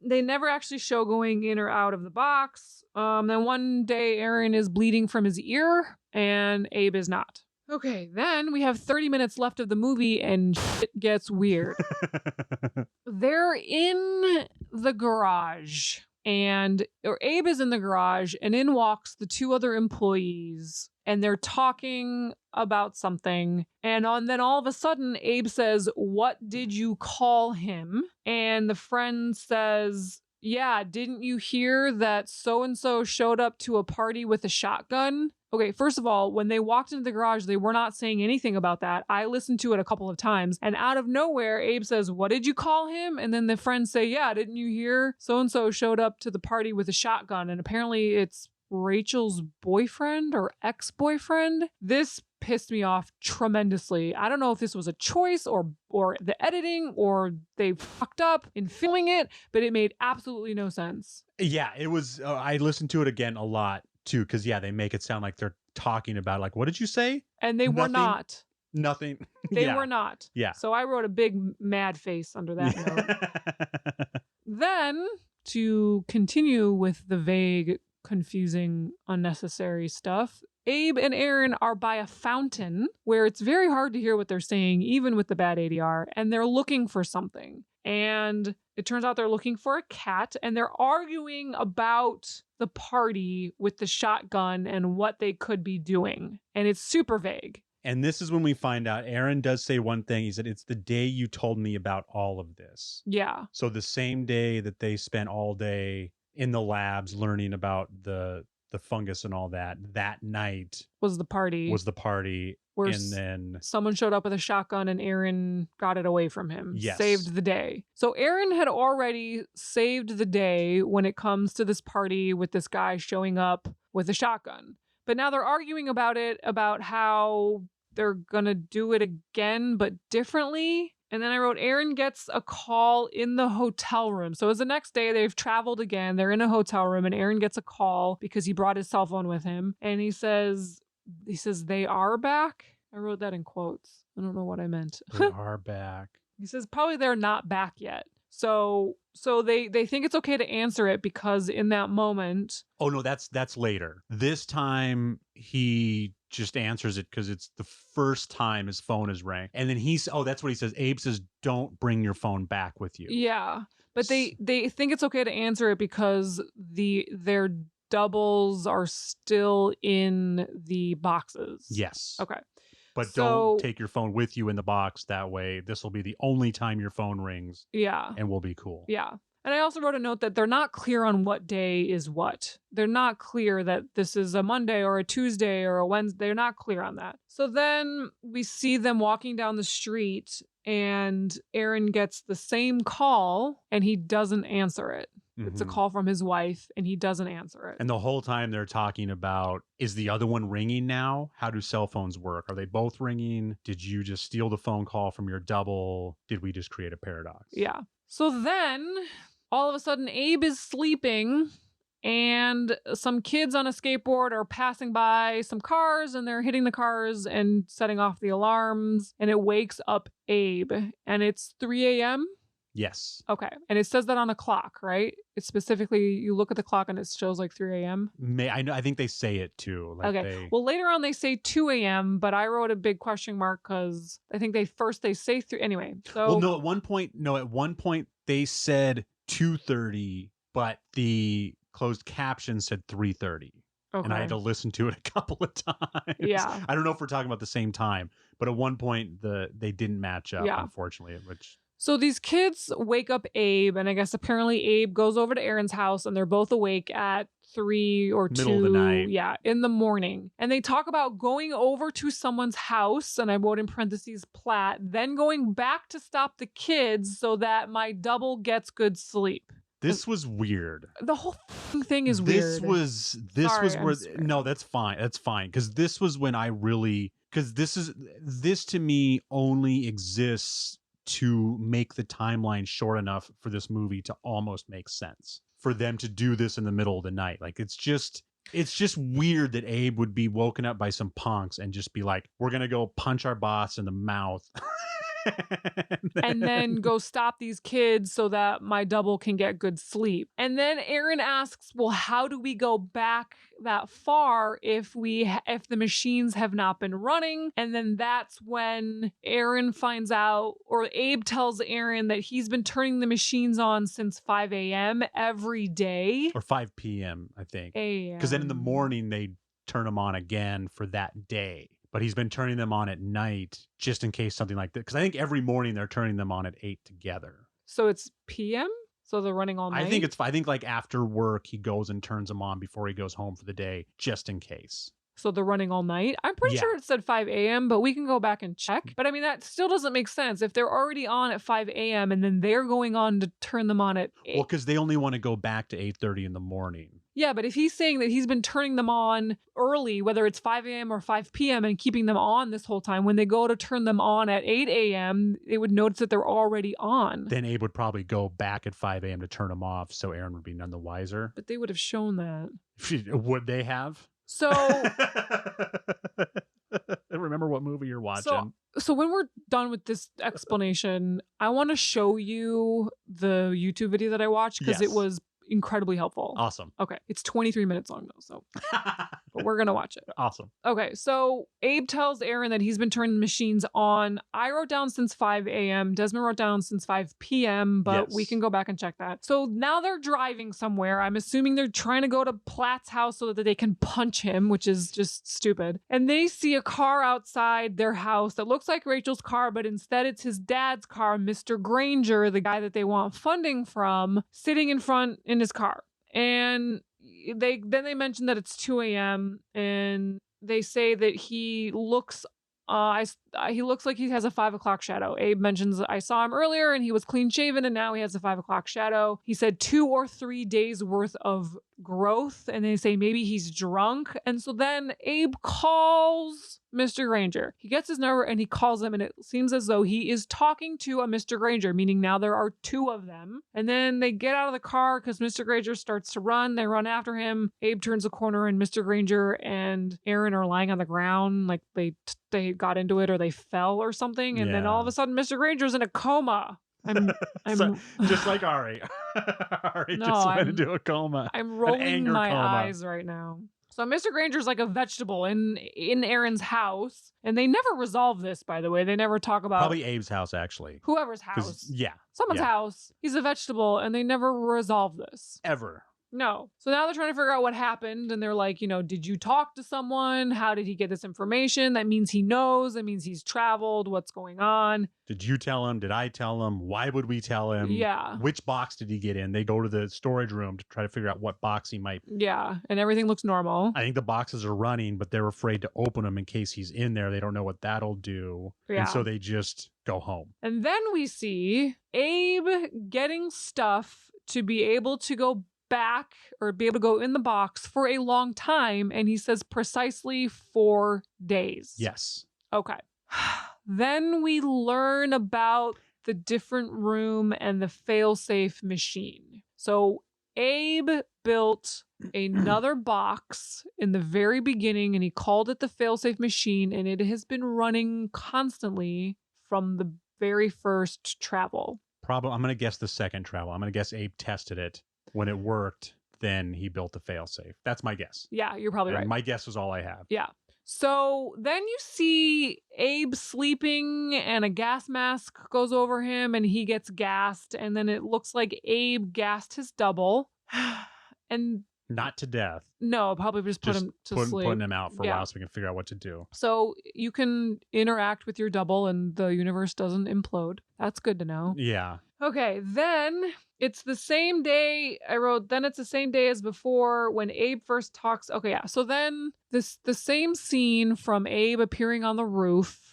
They never actually show going in or out of the box. Then one day Aaron is bleeding from his ear and Abe is not. Okay, then we have 30 minutes left of the movie and shit gets weird. They're in the garage. Abe is in the garage, and in walks the two other employees, and they're talking about something. And then all of a sudden, Abe says, "What did you call him?" And the friend says, "Yeah, didn't you hear that so-and-so showed up to a party with a shotgun?" Okay, first of all, when they walked into the garage, they were not saying anything about that. I listened to it a couple of times, and out of nowhere, Abe says, "What did you call him?" And then the friends say, "Yeah, didn't you hear so-and-so showed up to the party with a shotgun?" And apparently it's Rachel's boyfriend or ex-boyfriend. This pissed me off tremendously. I don't know if this was a choice or the editing or they fucked up in filming it, but it made absolutely no sense. Yeah, it was. I listened to it again a lot too, because they make it sound like they're talking about, like, what did you say? And they were not. Nothing. They were not. Yeah. So I wrote a big mad face under that note. Then, to continue with the vague, confusing, unnecessary stuff, Abe and Aaron are by a fountain where it's very hard to hear what they're saying, even with the bad ADR, and they're looking for something. And it turns out they're looking for a cat, and they're arguing about the party with the shotgun and what they could be doing. And it's super vague. And this is when we find out Aaron does say one thing. He said, "It's the day you told me about all of this." Yeah. So the same day that they spent all day in the labs learning about the the fungus and all that night Was the party. Where and then someone showed up with a shotgun and Aaron got it away from him. Yes. Saved the day. So Aaron had already saved the day when it comes to this party with this guy showing up with a shotgun. But now they're arguing about it, about how they're going to do it again, but differently. And then I wrote, Aaron gets a call in the hotel room. So it was the next day, they've traveled again. They're in a hotel room and Aaron gets a call because he brought his cell phone with him. And he says, they are back. I wrote that in quotes. I don't know what I meant. They are back. He says probably they're not back yet. So they think it's okay to answer it because in that moment. Oh no, that's later. This time he just answers it because it's the first time his phone is rang. And then that's what he says. Abe says, don't bring your phone back with you. Yeah. But they think it's okay to answer it because their doubles are still in the boxes. Yes. Okay. But don't take your phone with you in the box. That way, this will be the only time your phone rings. Yeah. And we'll be cool. Yeah. And I also wrote a note that they're not clear on what day is what. They're not clear that this is a Monday or a Tuesday or a Wednesday. They're not clear on that. So then we see them walking down the street and Aaron gets the same call and he doesn't answer it. It's a call from his wife and he doesn't answer it. And the whole time they're talking about, is the other one ringing now? How do cell phones work? Are they both ringing? Did you just steal the phone call from your double? Did we just create a paradox? Yeah. So then all of a sudden Abe is sleeping and some kids on a skateboard are passing by some cars and they're hitting the cars and setting off the alarms and it wakes up Abe and it's 3 a.m. Yes. Okay. And it says that on a clock, right? It's specifically, you look at the clock and it shows like 3 a.m. I think they say it too. Like okay. Well, later on they say 2 a.m., but I wrote a big question mark because I think they say 3. Anyway. So. Well, no, at one point they said 2:30, but the closed caption said 3:30. Okay. And I had to listen to it a couple of times. Yeah. I don't know if we're talking about the same time, but at one point they didn't match up, unfortunately, which... So these kids wake up Abe, and I guess apparently Abe goes over to Aaron's house, and they're both awake at 3 or 2. Middle of the night. Yeah, in the morning. And they talk about going over to someone's house, and I wrote in parentheses, Platt, then going back to stop the kids so that my double gets good sleep. This was weird. The whole thing is weird. This was where... No, that's fine. That's fine. Because this was when I really... Because this to me only exists to make the timeline short enough for this movie to almost make sense. For them to do this in the middle of the night. Like, it's just weird that Abe would be woken up by some punks and just be like, we're going to go punch our boss in the mouth. and then go stop these kids so that my double can get good sleep. And then Aaron asks, well, how do we go back that far if the machines have not been running? And then that's when Aaron finds out, or Abe tells Aaron that he's been turning the machines on since 5 a.m. every day. Or 5 p.m., I think. A.m. Because then in the morning they turn them on again for that day. But he's been turning them on at night just in case something like that. Because I think every morning they're turning them on at 8 together. So it's p.m.? So they're running all night? I think like after work, he goes and turns them on before he goes home for the day, just in case. So they're running all night? I'm pretty sure it said 5 a.m., but we can go back and check. But I mean, that still doesn't make sense. If they're already on at 5 a.m. and then they're going on to turn them on at 8. Well, because they only want to go back to 8:30 in the morning. Yeah, but if he's saying that he's been turning them on early, whether it's 5 a.m. or 5 p.m. and keeping them on this whole time, when they go to turn them on at 8 a.m., they would notice that they're already on. Then Abe would probably go back at 5 a.m. to turn them off, so Aaron would be none the wiser. But they would have shown that. Would they have? So... Remember what movie you're watching. So when we're done with this explanation, I want to show you the YouTube video that I watched because it was incredibly helpful. Awesome. Okay. It's 23 minutes long though, so but we're going to watch it. Awesome. Okay. So Abe tells Aaron that he's been turning the machines on. I wrote down since 5 a.m. Desmond wrote down since 5 p.m., but we can go back and check that. So now they're driving somewhere. I'm assuming they're trying to go to Platt's house so that they can punch him, which is just stupid. And they see a car outside their house that looks like Rachel's car, but instead it's his dad's car, Mr. Granger, the guy that they want funding from, sitting in front in his car. And they mention that it's 2 a.m. and they say that he looks he looks like he has a 5 o'clock shadow. Abe mentions, I saw him earlier and he was clean shaven and now he has a 5 o'clock shadow. He said 2 or 3 days worth of growth, and they say maybe he's drunk. And so then Abe calls Mr. Granger. He gets his number and he calls him, and it seems as though he is talking to a Mr. Granger, meaning now there are 2 of them. And then they get out of the car because Mr. Granger starts to run. They run after him. Abe turns the corner and Mr. Granger and Aaron are lying on the ground like they got into it or they fell or something. And then all of a sudden Mr. Granger's in a coma. I'm so, just like Ari. Ari just went into a coma. I'm rolling my eyes right now. So Mr. Granger's like a vegetable in Aaron's house. And they never resolve this, by the way. They never talk about... Probably Abe's house, actually. Whoever's house. Yeah. Someone's house. He's a vegetable, and they never resolve this. Ever. No. So now they're trying to figure out what happened, and they're like, did you talk to someone? How did he get this information? That means he knows. That means he's traveled. What's going on? Did you tell him? Did I tell him? Why would we tell him? Yeah. Which box did he get in? They go to the storage room to try to figure out what box he might. Yeah, and everything looks normal. I think the boxes are running, but they're afraid to open them in case he's in there. They don't know what that'll do. Yeah. And so they just go home. And then we see Abe getting stuff to be able to go back or be able to go in the box for a long time, and he says precisely 4 days. Yes. Okay. Then we learn about the different room and the failsafe machine. So Abe built another box in the very beginning and he called it the failsafe machine, and it has been running constantly from the very first travel. Probably, I'm going to guess the second travel. I'm going to guess Abe tested it. When it worked, then he built the failsafe. That's my guess. Yeah, you're probably right. My guess is all I have. Yeah. So then you see Abe sleeping and a gas mask goes over him and he gets gassed. And then it looks like Abe gassed his double. And not to death. No, probably just put him to sleep. Putting him out for a while so we can figure out what to do. So you can interact with your double and the universe doesn't implode. That's good to know. Yeah. Okay, then it's the same day I wrote, then it's the same day as before when Abe first talks. Okay, yeah. So then the same scene from Abe appearing on the roof,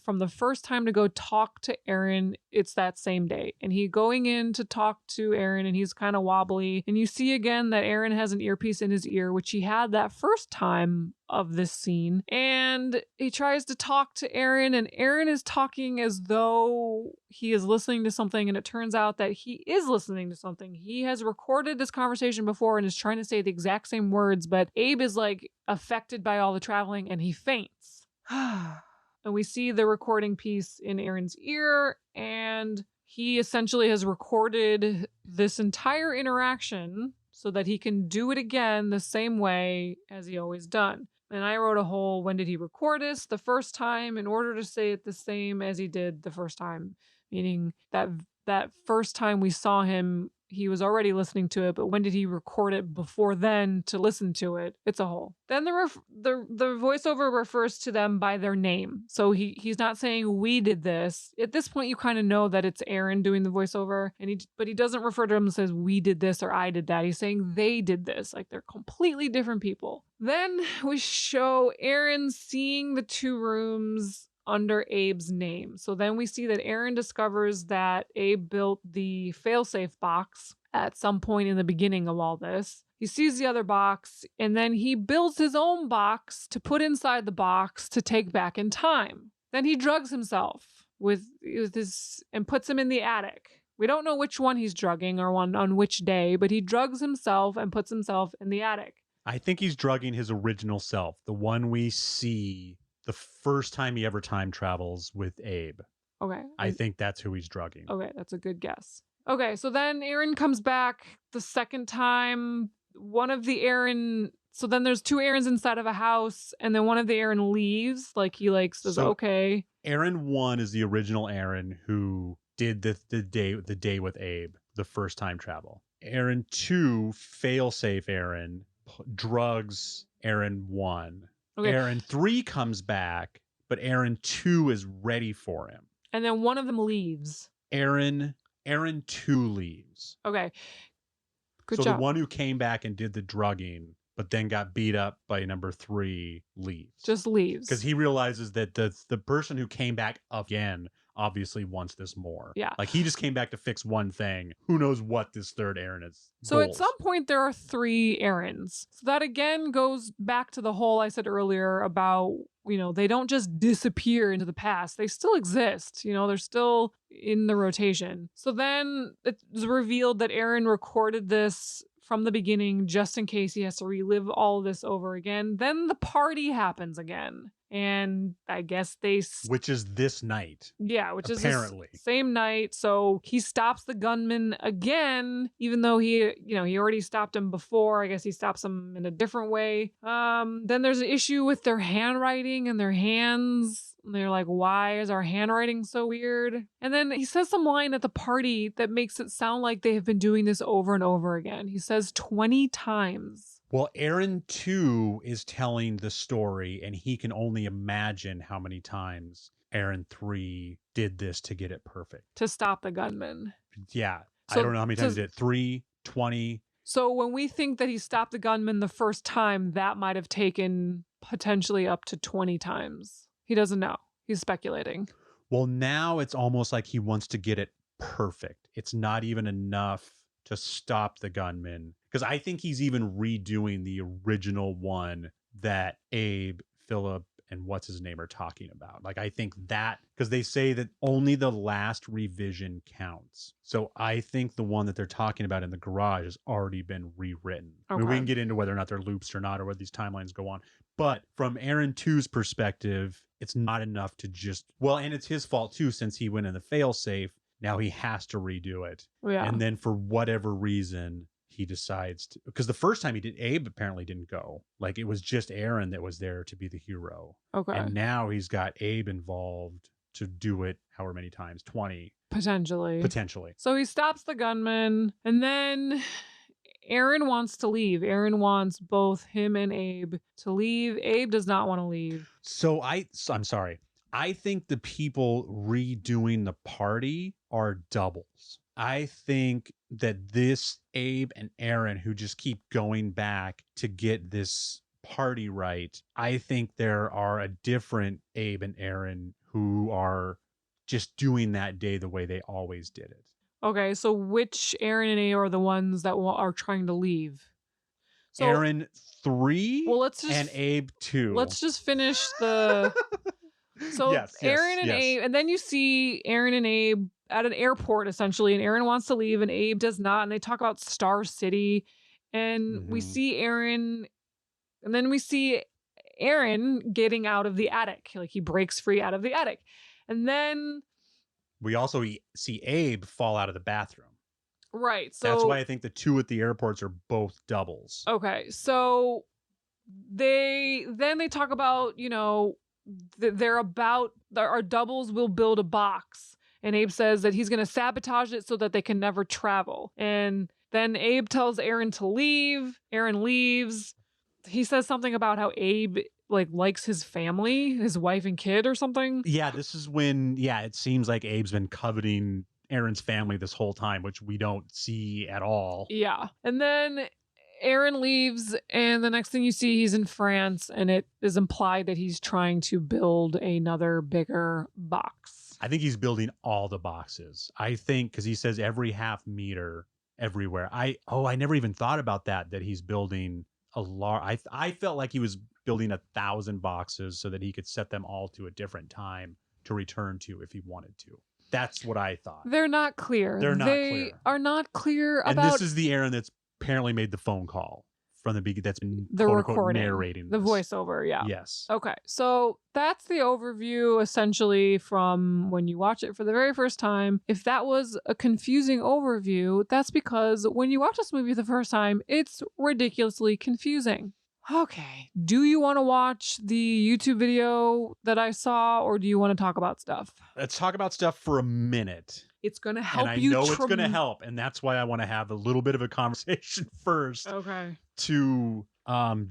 from the first time to go talk to Aaron, it's that same day. And he going in to talk to Aaron and he's kind of wobbly. And you see again that Aaron has an earpiece in his ear, which he had that first time of this scene. And he tries to talk to Aaron and Aaron is talking as though he is listening to something. And it turns out that he is listening to something. He has recorded this conversation before and is trying to say the exact same words, but Abe is like affected by all the traveling and he faints. And we see the recording piece in Aaron's ear, and he essentially has recorded this entire interaction so that he can do it again the same way as he always done. And I wrote a whole, when did he record this? The first time in order to say it the same as he did the first time, meaning that first time we saw him, he was already listening to it, but when did he record it before then to listen to it? It's a whole. Then the voiceover refers to them by their name. So he's not saying we did this. At this point, you kind of know that it's Aaron doing the voiceover, but he doesn't refer to them and says we did this or I did that. He's saying they did this. Like they're completely different people. Then we show Aaron seeing the 2 rooms under Abe's name. So then we see that Aaron discovers that Abe built the failsafe box at some point in the beginning of all this. He sees the other box and then he builds his own box to put inside the box to take back in time. Then he drugs himself with his and puts him in the attic. We don't know which one he's drugging or on which day, but he drugs himself and puts himself in the attic. I think he's drugging his original self, the one we see the first time he ever time travels with Abe. Okay. I think that's who he's drugging. Okay, that's a good guess. Okay, so then Aaron comes back the second time. One of the Aaron... So then there's 2 Aarons inside of a house, and then one of the Aaron leaves. Like, he says, okay. Aaron 1 is the original Aaron who did the day with Abe, the first time travel. Aaron 2, failsafe Aaron, drugs Aaron 1. Okay. Aaron 3 comes back, but Aaron 2 is ready for him. And then one of them leaves. Aaron 2 leaves. Okay. Good so job. the one who came back and did the drugging, but then got beat up by number 3 leaves. Just leaves. Because he realizes that the person who came back again obviously wants this more. Yeah. Like he just came back to fix one thing. Who knows what this third Aaron is. So at goals. some point there are 3 Aarons. So that again goes back to the whole I said earlier about, they don't just disappear into the past. They still exist. They're still in the rotation. So then it's revealed that Aaron recorded this from the beginning just in case he has to relive all of this over again. Then the party happens again. And I guess which is this night. Yeah, which apparently. is the same night. So he stops the gunman again, even though he already stopped him before. I guess he stops him in a different way. Then there's an issue with their handwriting and their hands. And they're like, why is our handwriting so weird? And then he says some line at the party that makes it sound like they have been doing this over and over again. He says 20 times. Well, Aaron 2 is telling the story, and he can only imagine how many times Aaron 3 did this to get it perfect. To stop the gunman. Yeah. So I don't know how many times he did it. 3, 20. So when we think that he stopped the gunman the first time, that might have taken potentially up to 20 times. He doesn't know. He's speculating. Well, now it's almost like he wants to get it perfect. It's not even enough to stop the gunman. Because I think he's even redoing the original one that Abe, Philip, and what's his name are talking about. Like, I think that, because they say that only the last revision counts. So I think the one that they're talking about in the garage has already been rewritten. I mean, we can get into whether or not they're loops or not, or whether these timelines go on. But from Aaron 2's perspective, it's not enough to just, well, and it's his fault too, since he went in the failsafe. Now he has to redo it. Yeah. And then for whatever reason, he decides to, because the first time he did, Abe apparently didn't go. Like, it was just Aaron that was there to be the hero. Okay. And now he's got Abe involved to do it however many times, 20. Potentially. So he stops the gunman, and then Aaron wants to leave. Aaron wants both him and Abe to leave. Abe does not want to leave. So I'm sorry. I think the people redoing the party are doubles. I think that this Abe and Aaron, who just keep going back to get this party right, I think there are a different Abe and Aaron who are just doing that day the way they always did it. Okay, so which Aaron and Abe are the ones that are trying to leave? So, Aaron 3 and Abe 2. Let's just finish the... So yes, Aaron and Abe, and then you see Aaron and Abe at an airport, essentially, and Aaron wants to leave and Abe does not, and they talk about Star City, and we see Aaron, and then we see Aaron getting out of the attic. Like, he breaks free out of the attic. And then we also see Abe fall out of the bathroom. Right. So that's why I think the 2 at the airports are both doubles. Okay. So they talk about, our doubles will build a box. And Abe says that he's going to sabotage it so that they can never travel. And then Abe tells Aaron to leave. Aaron leaves. He says something about how Abe likes his family, his wife and kid or something. Yeah, this is when, it seems like Abe's been coveting Aaron's family this whole time, which we don't see at all. Yeah. And then Aaron leaves, and the next thing you see, he's in France, and it is implied that he's trying to build another bigger box. I think he's building all the boxes. I think, because he says every half meter everywhere. I never even thought about that he's building a large... I felt like he was building 1,000 boxes so that he could set them all to a different time to return to if he wanted to. That's what I thought. They're not clear. They are not clear about... And this is the Aaron that's apparently made the phone call from the beginning, that's been the recording, narrating the this. voiceover. Yeah. Yes. Okay. So that's the overview, essentially, from when you watch it for the very first time. If that was a confusing overview, that's because when you watch this movie the first time, it's ridiculously confusing. Okay. Do you want to watch the YouTube video that I saw, or do you want to talk about stuff? Let's talk about stuff for a minute. It's going to help and you. I know it's going to help. And that's why I want to have a little bit of a conversation first. Okay. To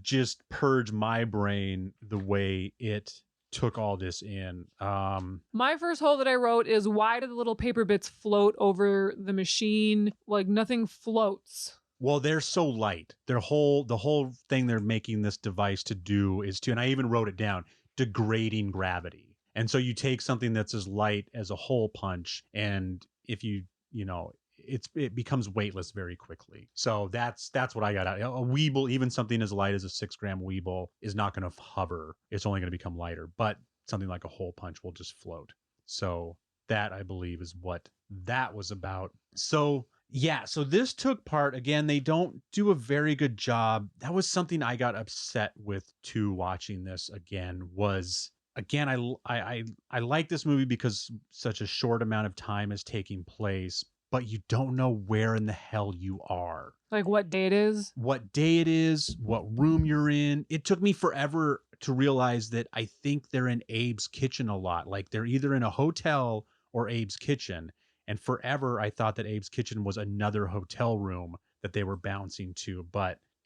just purge my brain the way it took all this in. My first hole that I wrote is, why do the little paper bits float over the machine? Like, nothing floats. Well, they're so light. The whole thing they're making this device to do is to, and I even wrote it down, degrading gravity. And so you take something that's as light as a hole punch, and if you know, it becomes weightless very quickly. So that's what I got out. A Weeble, even something as light as a 6-gram Weeble, is not going to hover. It's only going to become lighter. But something like a hole punch will just float. So that, I believe, is what that was about. So yeah, so this took part, again, they don't do a very good job. That was something I got upset with too, watching this again, was, again, I like this movie because such a short amount of time is taking place, but you don't know where in the hell you are. Like what day it is? What day it is, what room you're in. It took me forever to realize that I think they're in Abe's kitchen a lot. Like they're either in a hotel or Abe's kitchen. And forever I thought that Abe's kitchen was another hotel room that they were bouncing to.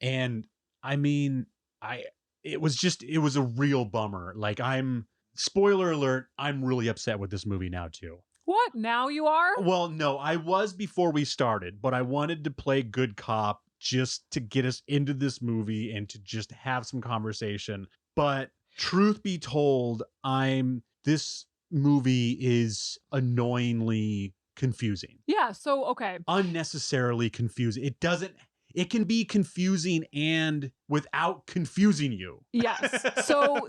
I mean, it was a real bummer. Like, spoiler alert, I'm really upset with this movie now too. What? Now you are? Well, no, I was before we started, but I wanted to play good cop just to get us into this movie and to just have some conversation. But truth be told, this movie is annoyingly confusing. Yeah, so okay. Unnecessarily confusing. It can be confusing and without confusing you. Yes. So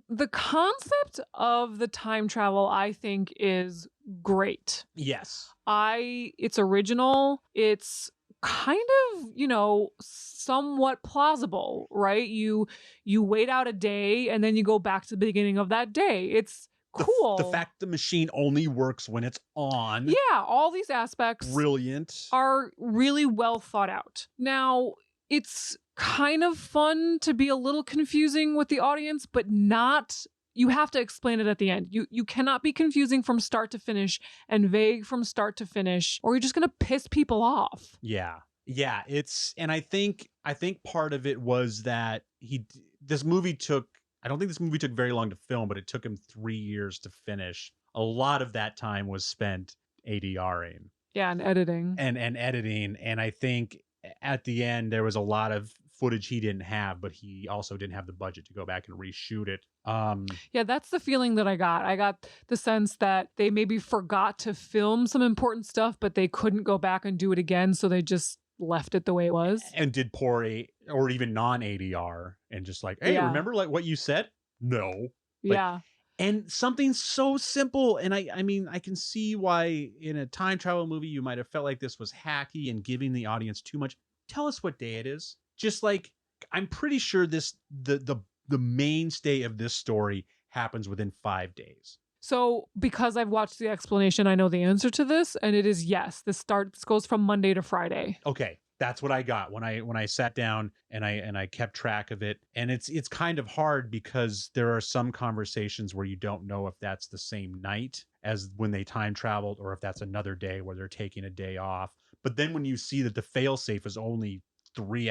the concept of the time travel, I think, is great. Yes. It's original. It's kind of, somewhat plausible, right? You wait out a day and then you go back to the beginning of that day. It's cool. The fact the machine only works when it's on. Yeah, all these aspects Brilliant. are really well thought out. Now, it's kind of fun to be a little confusing with the audience, but not, you have to explain it at the end. You cannot be confusing from start to finish and vague from start to finish, or you're just going to piss people off. Yeah. Yeah, and I think part of it was that this movie took, I don't think this movie took very long to film, but it took him 3 years to finish. A lot of that time was spent ADRing. Yeah, and editing. And editing. And I think at the end, there was a lot of footage he didn't have, but he also didn't have the budget to go back and reshoot it. Yeah, that's the feeling that I got. I got the sense that they maybe forgot to film some important stuff, but they couldn't go back and do it again. So they just left it the way it was. And did poor or even non-ADR and just like, hey, remember like what you said? No. Yeah. And something so simple. And I mean, I can see why in a time travel movie, you might have felt like this was hacky and giving the audience too much. Tell us what day it is. Just like, I'm pretty sure the mainstay of this story happens within 5 days. So because I've watched the explanation, I know the answer to this, and it is yes. This goes from Monday to Friday. Okay, that's what I got when I sat down and I kept track of it. And it's kind of hard because there are some conversations where you don't know if that's the same night as when they time traveled or if that's another day where they're taking a day off. But then when you see that the failsafe is only 3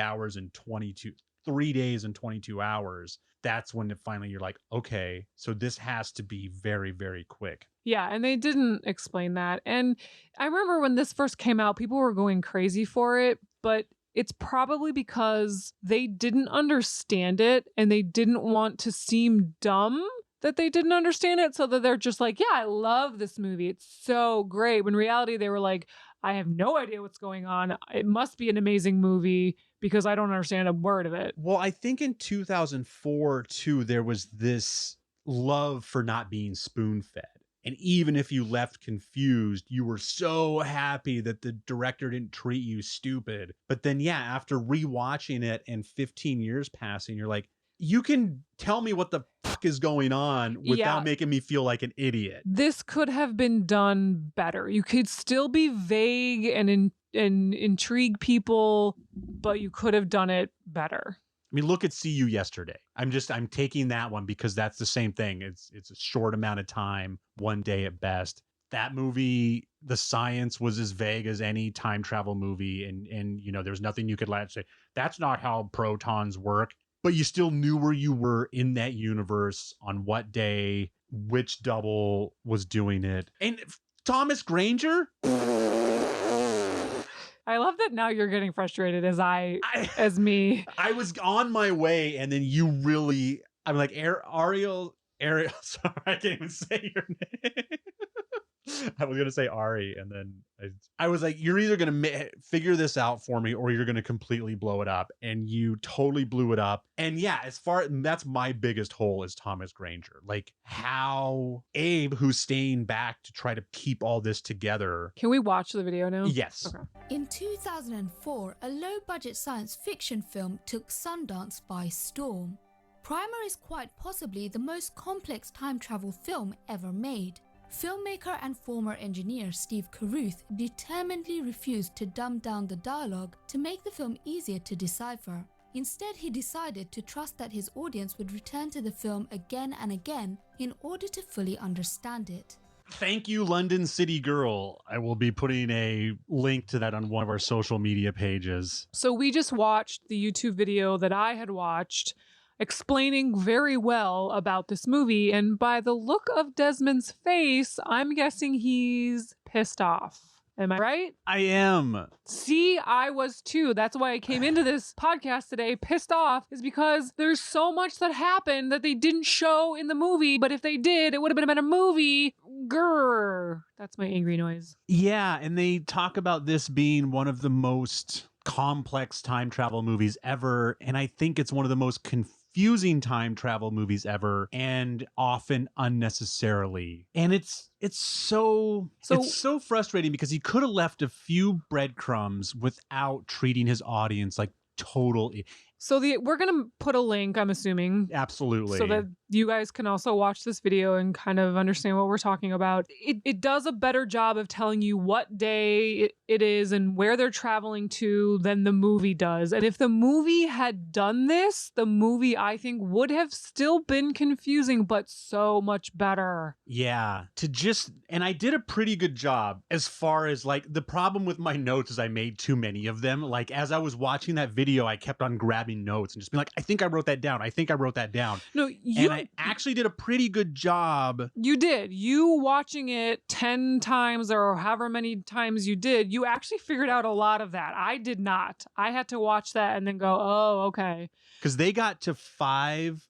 days and 22 hours, that's when you're like, okay, so this has to be very, very quick. Yeah, and they didn't explain that. And I remember when this first came out, people were going crazy for it, but it's probably because they didn't understand it and they didn't want to seem dumb that they didn't understand it, so that they're just like, yeah, I love this movie. It's so great. When in reality, they were like, I have no idea what's going on. It must be an amazing movie because I don't understand a word of it. Well, I think in 2004, too, there was this love for not being spoon-fed. And even if you left confused, you were so happy that the director didn't treat you stupid. But then, yeah, after rewatching it and 15 years passing, you're like, you can tell me what the fuck is going on without making me feel like an idiot. This could have been done better. You could still be vague and intrigue people, but you could have done it better. I mean, look at See You Yesterday. I'm taking that one because that's the same thing. It's a short amount of time, 1 day at best. That movie, the science was as vague as any time travel movie. And there's nothing you could say, that's not how protons work. But you still knew where you were in that universe, on what day, which double was doing it. And Thomas Granger? I love that now you're getting frustrated as me. I was on my way, and then you really, I'm like, Ariel, sorry, I can't even say your name. I was gonna say Ari, and then I was like, you're either gonna figure this out for me, or you're gonna completely blow it up, and you totally blew it up. And yeah, that's my biggest hole is Thomas Granger, like how Abe, who's staying back to try to keep all this together. Can we watch the video now? Yes. Okay. In 2004, a low-budget science fiction film took Sundance by storm. Primer is quite possibly the most complex time travel film ever made. Filmmaker and former engineer Steve Carruth determinedly refused to dumb down the dialogue to make the film easier to decipher. Instead, he decided to trust that his audience would return to the film again and again in order to fully understand it. Thank you, London City Girl. I will be putting a link to that on one of our social media pages. So we just watched the YouTube video that I had watched explaining very well about this movie, and by the look of Desmond's face, I'm guessing he's pissed off. Am I right? I am. See, I was too. That's why I came into this podcast today pissed off, is because there's so much that happened that they didn't show in the movie, but if they did, it would have been a better movie. Grrr. That's my angry noise. Yeah, and they talk about this being one of the most complex time travel movies ever, and I think it's one of the most confusing time travel movies ever, and often unnecessarily. And it's so frustrating because he could have left a few breadcrumbs without treating his audience like total. So we're going to put a link, I'm assuming. Absolutely. So that you guys can also watch this video and kind of understand what we're talking about. It does a better job of telling you what day it is and where they're traveling to than the movie does. And if the movie had done this, the movie, I think, would have still been confusing, but so much better. Yeah. And I did a pretty good job as far as like, the problem with my notes is I made too many of them. Like, as I was watching that video, I kept on grabbing notes and just being like, I think I wrote that down. I think I wrote that down. No, and I actually did a pretty good job. You did. You watching it 10 times or however many times you did, you actually figured out a lot of that. I did not. I had to watch that and then go, oh, okay. Because they got to five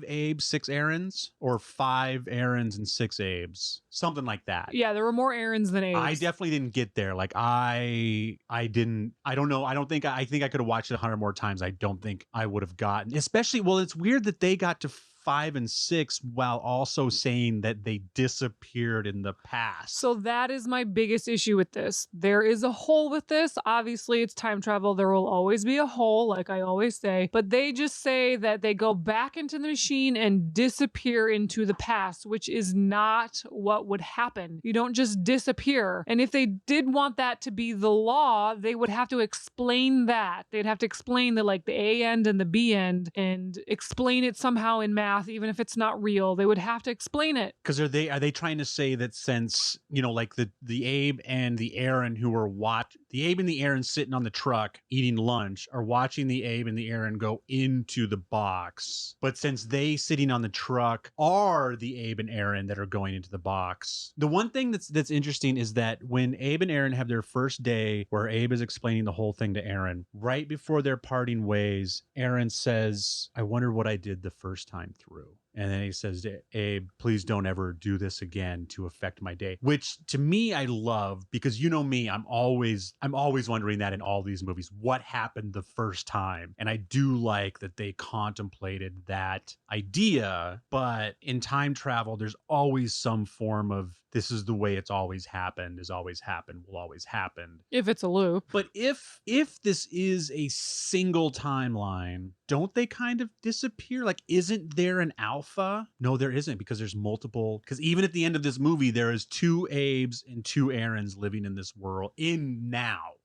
Abes, 6 Aarons, or 5 Aarons and 6 Abes, something like that. Yeah, there were more Aarons than Abes. I definitely didn't get there. Like I don't know. I think I could have watched it 100 more times. I don't think I would have gotten, especially, well, it's weird that they got to 5 and 6 while also saying that they disappeared in the past. So that is my biggest issue with this. There is a hole with this. Obviously, it's time travel. There will always be a hole, like I always say. But they just say that they go back into the machine and disappear into the past, which is not what would happen. You don't just disappear. And if they did want that to be the law, they would have to explain that. They'd have to explain the A end and the B end and explain it somehow in math. Even if it's not real, they would have to explain it. Because are they trying to say that since, like the Abe and the Aaron who were the Abe and the Aaron sitting on the truck eating lunch are watching the Abe and the Aaron go into the box, but since they sitting on the truck are the Abe and Aaron that are going into the box. The one thing that's interesting is that when Abe and Aaron have their first day where Abe is explaining the whole thing to Aaron, right before their parting ways, Aaron says, I wonder what I did the first time through. And then he says, Abe, please don't ever do this again to affect my day. Which to me, I love, because you know me, I'm always wondering that in all these movies, what happened the first time? And I do like that they contemplated that idea, but in time travel, there's always some form of this is the way it's always happened, will always happen. If it's a loop. But if this is a single timeline, don't they kind of disappear? Like, isn't there an alpha? No, there isn't, because there's multiple. Because even at the end of this movie, there is 2 Abes and 2 Aarons living in this world. In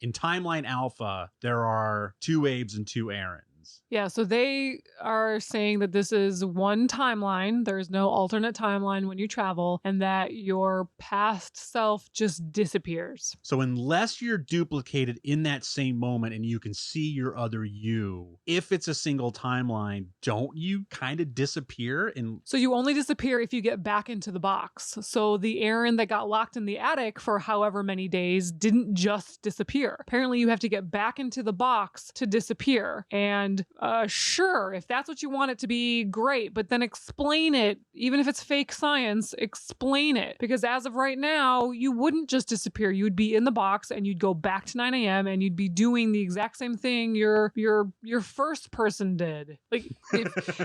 timeline alpha, there are 2 Abes and 2 Aarons. Yeah, so they are saying that this is one timeline. There's no alternate timeline when you travel, and that your past self just disappears. So unless you're duplicated in that same moment and you can see your other you, if it's a single timeline, don't you kind of disappear? And So you only disappear if you get back into the box. So the Aaron that got locked in the attic for however many days didn't just disappear. Apparently you have to get back into the box to disappear. And sure, if that's what you want it to be, great. But then explain it. Even if it's fake science, explain it. Because as of right now, you wouldn't just disappear. You would be in the box and you'd go back to 9 a.m. and you'd be doing the exact same thing your first person did. Like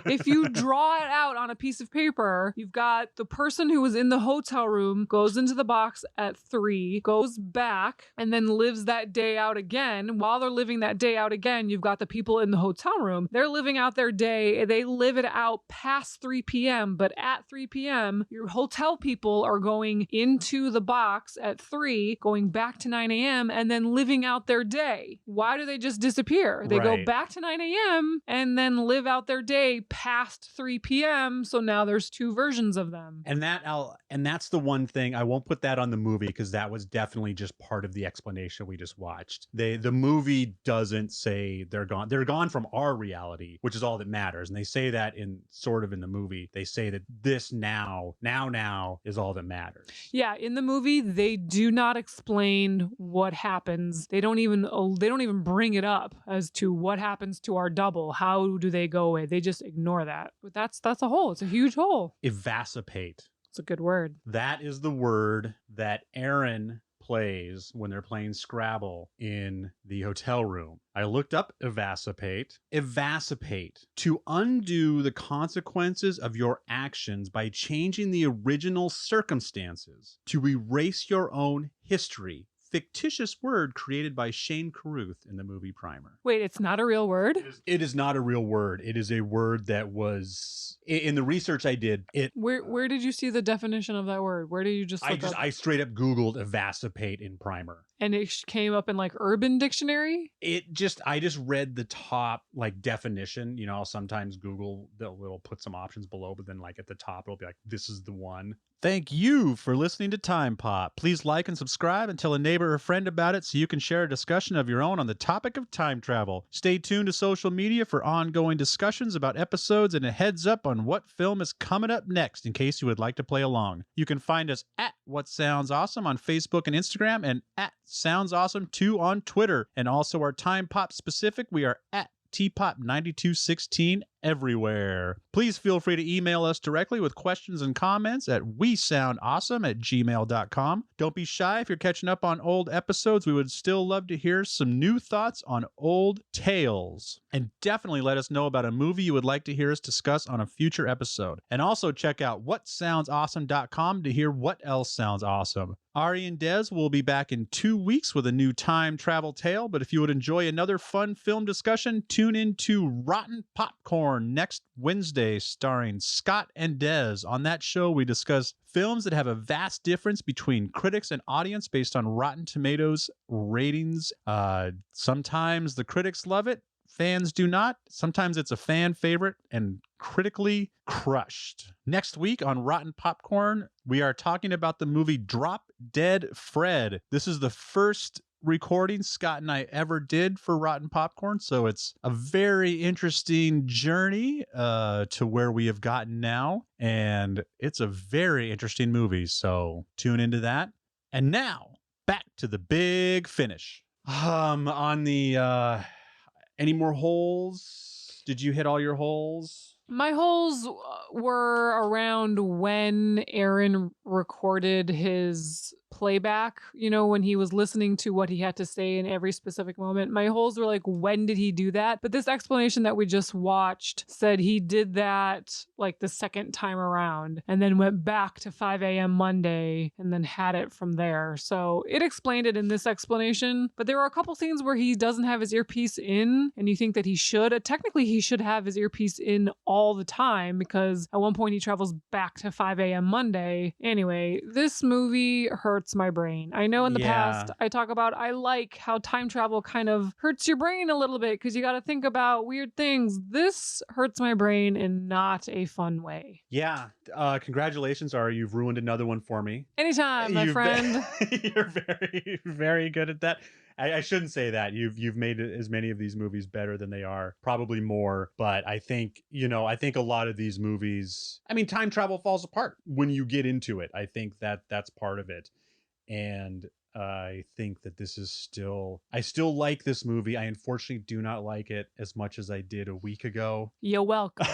if you draw it out on a piece of paper, you've got the person who was in the hotel room goes into the box at 3, goes back, and then lives that day out again. While they're living that day out again, you've got the people in the hotel room. They're living out their day. They live it out past 3 p.m., but at 3 p.m., your hotel people are going into the box at 3, going back to 9 a.m., and then living out their day. Why do they just disappear? They go Right. back to 9 a.m. and then live out their day past 3 p.m. So now there's 2 versions of them. And that's the one thing I won't put that on the movie because that was definitely just part of the explanation we just watched. The movie doesn't say they're gone. They're gone from our reality, which is all that matters. And they say that in the movie. They say that this now is all that matters. Yeah, in the movie, they do not explain what happens. They don't even bring it up as to what happens to our double. How do they go away? They just ignore that. But that's a hole. It's a huge hole. Evasipate. It's a good word. That is the word that Aaron plays when they're playing Scrabble in the hotel room. I looked up evasipate. Evasipate. To undo the consequences of your actions by changing the original circumstances. To erase your own history. Fictitious word created by Shane Carruth in the movie Primer. Wait, it's not a real word? It is not a real word. It is a word that was in the research I did. Where did you see the definition of that word? Where did you just look up? I straight up Googled evasipate in Primer. And it came up in like Urban Dictionary? I just read the top like definition. You know, I'll sometimes Google, they'll put some options below, but then like at the top, it'll be like, this is the one. Thank you for listening to Time Pop. Please like and subscribe and tell a neighbor or friend about it so you can share a discussion of your own on the topic of time travel. Stay tuned to social media for ongoing discussions about episodes and a heads up on what film is coming up next in case you would like to play along. You can find us at What Sounds Awesome on Facebook and Instagram and at Sounds Awesome 2 on Twitter. And also our Time Pop specific, we are at TPOP9216 everywhere. Please feel free to email us directly with questions and comments at wesoundawesome@gmail.com. Don't be shy if you're catching up on old episodes. We would still love to hear some new thoughts on old tales. And definitely let us know about a movie you would like to hear us discuss on a future episode. And also check out whatsoundsawesome.com to hear what else sounds awesome. Ari and Des will be back in 2 weeks with a new time travel tale, but if you would enjoy another fun film discussion, tune in to Rotten Popcorn next Wednesday, starring Scott and Des. On that show, we discuss films that have a vast difference between critics and audience based on Rotten Tomatoes ratings. Sometimes the critics love it, fans do not. Sometimes it's a fan favorite and critically crushed. Next week on Rotten Popcorn, we are talking about the movie Drop Dead Fred. This is the first recording Scott and I ever did for Rotten Popcorn, so it's a very interesting journey to where we have gotten now, and it's a very interesting movie, so tune into that. And now back to the big finish. On the any more holes? Did you hit all your holes? My holes were around when Aaron recorded his playback, you know, when he was listening to what he had to say in every specific moment. My holes were like, when did he do that? But this explanation that we just watched said he did that like the second time around and then went back to 5 a.m. Monday and then had it from there. So it explained it in this explanation, but there were a couple scenes where he doesn't have his earpiece in and you think that he should. Technically, he should have his earpiece in all the time because at one point he travels back to 5 a.m. Monday. Anyway, this movie hurts hurts my brain. I know in the past I talk about I like how time travel kind of hurts your brain a little bit because you got to think about weird things. This hurts my brain in not a fun way. Yeah. Congratulations, Ari. You've ruined another one for me. Anytime, my friend. You're very, very good at that. I shouldn't say that. You've made as many of these movies better than they are, probably more. But I think, I think a lot of these movies, I mean, time travel falls apart when you get into it. I think that's part of it. And I think that I still like this movie. I unfortunately do not like it as much as I did a week ago. You're welcome.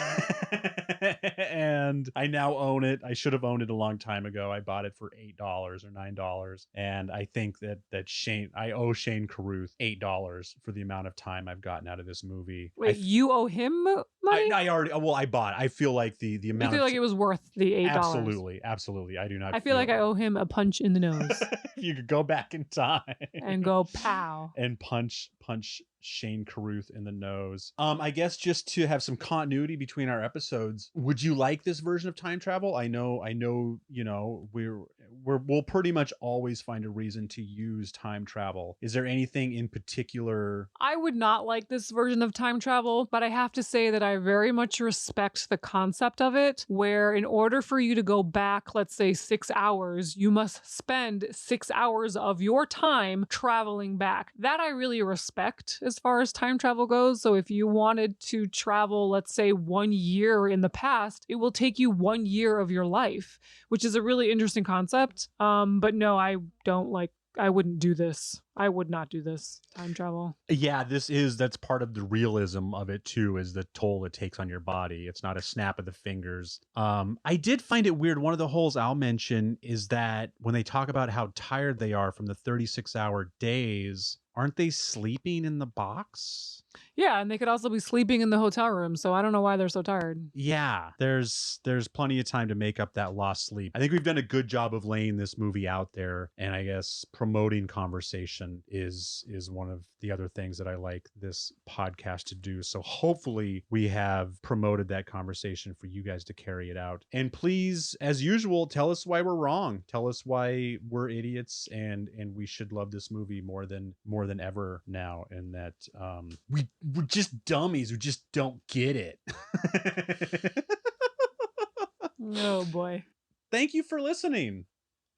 And I now own it. I should have owned it a long time ago. I bought it for $8 or $9. And I think that I owe Shane Carruth $8 for the amount of time I've gotten out of this movie. Wait, you owe him money? I bought. I feel like the amount. You feel like it was worth the $8? Absolutely. I do not. I feel like I owe him a punch in the nose. You could go back in time and go pow and punch Shane Carruth in the nose. I guess just to have some continuity between our episodes, would you like this version of time travel? I know, we'll pretty much always find a reason to use time travel. Is there anything in particular? I would not like this version of time travel, but I have to say that I very much respect the concept of it, where in order for you to go back, let's say 6 hours, you must spend 6 hours of your time traveling back. That I really respect as far as time travel goes. So if you wanted to travel, let's say 1 year in the past, it will take you 1 year of your life, which is a really interesting concept. But no, I wouldn't do this. I would not do this time travel. Yeah, that's part of the realism of it too, is the toll it takes on your body. It's not a snap of the fingers. I did find it weird. One of the holes I'll mention is that when they talk about how tired they are from the 36-hour days, aren't they sleeping in the box? Yeah, and they could also be sleeping in the hotel room, so I don't know why they're so tired. Yeah, there's plenty of time to make up that lost sleep. I think we've done a good job of laying this movie out there, and I guess promoting conversation is one of the other things that I like this podcast to do. So hopefully we have promoted that conversation for you guys to carry it out. And please, as usual, tell us why we're wrong. Tell us why we're idiots and we should love this movie more than ever now, and that we're just dummies who just don't get it. Oh boy. Thank you for listening.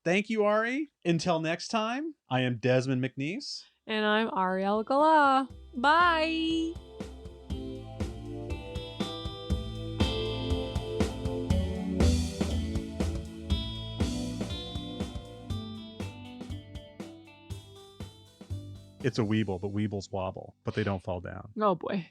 Thank you, Ari. Until next time, I am Desmond McNeese. And I'm Ariel Gala. Bye. It's a Weeble, but Weebles wobble, but they don't fall down. Oh boy.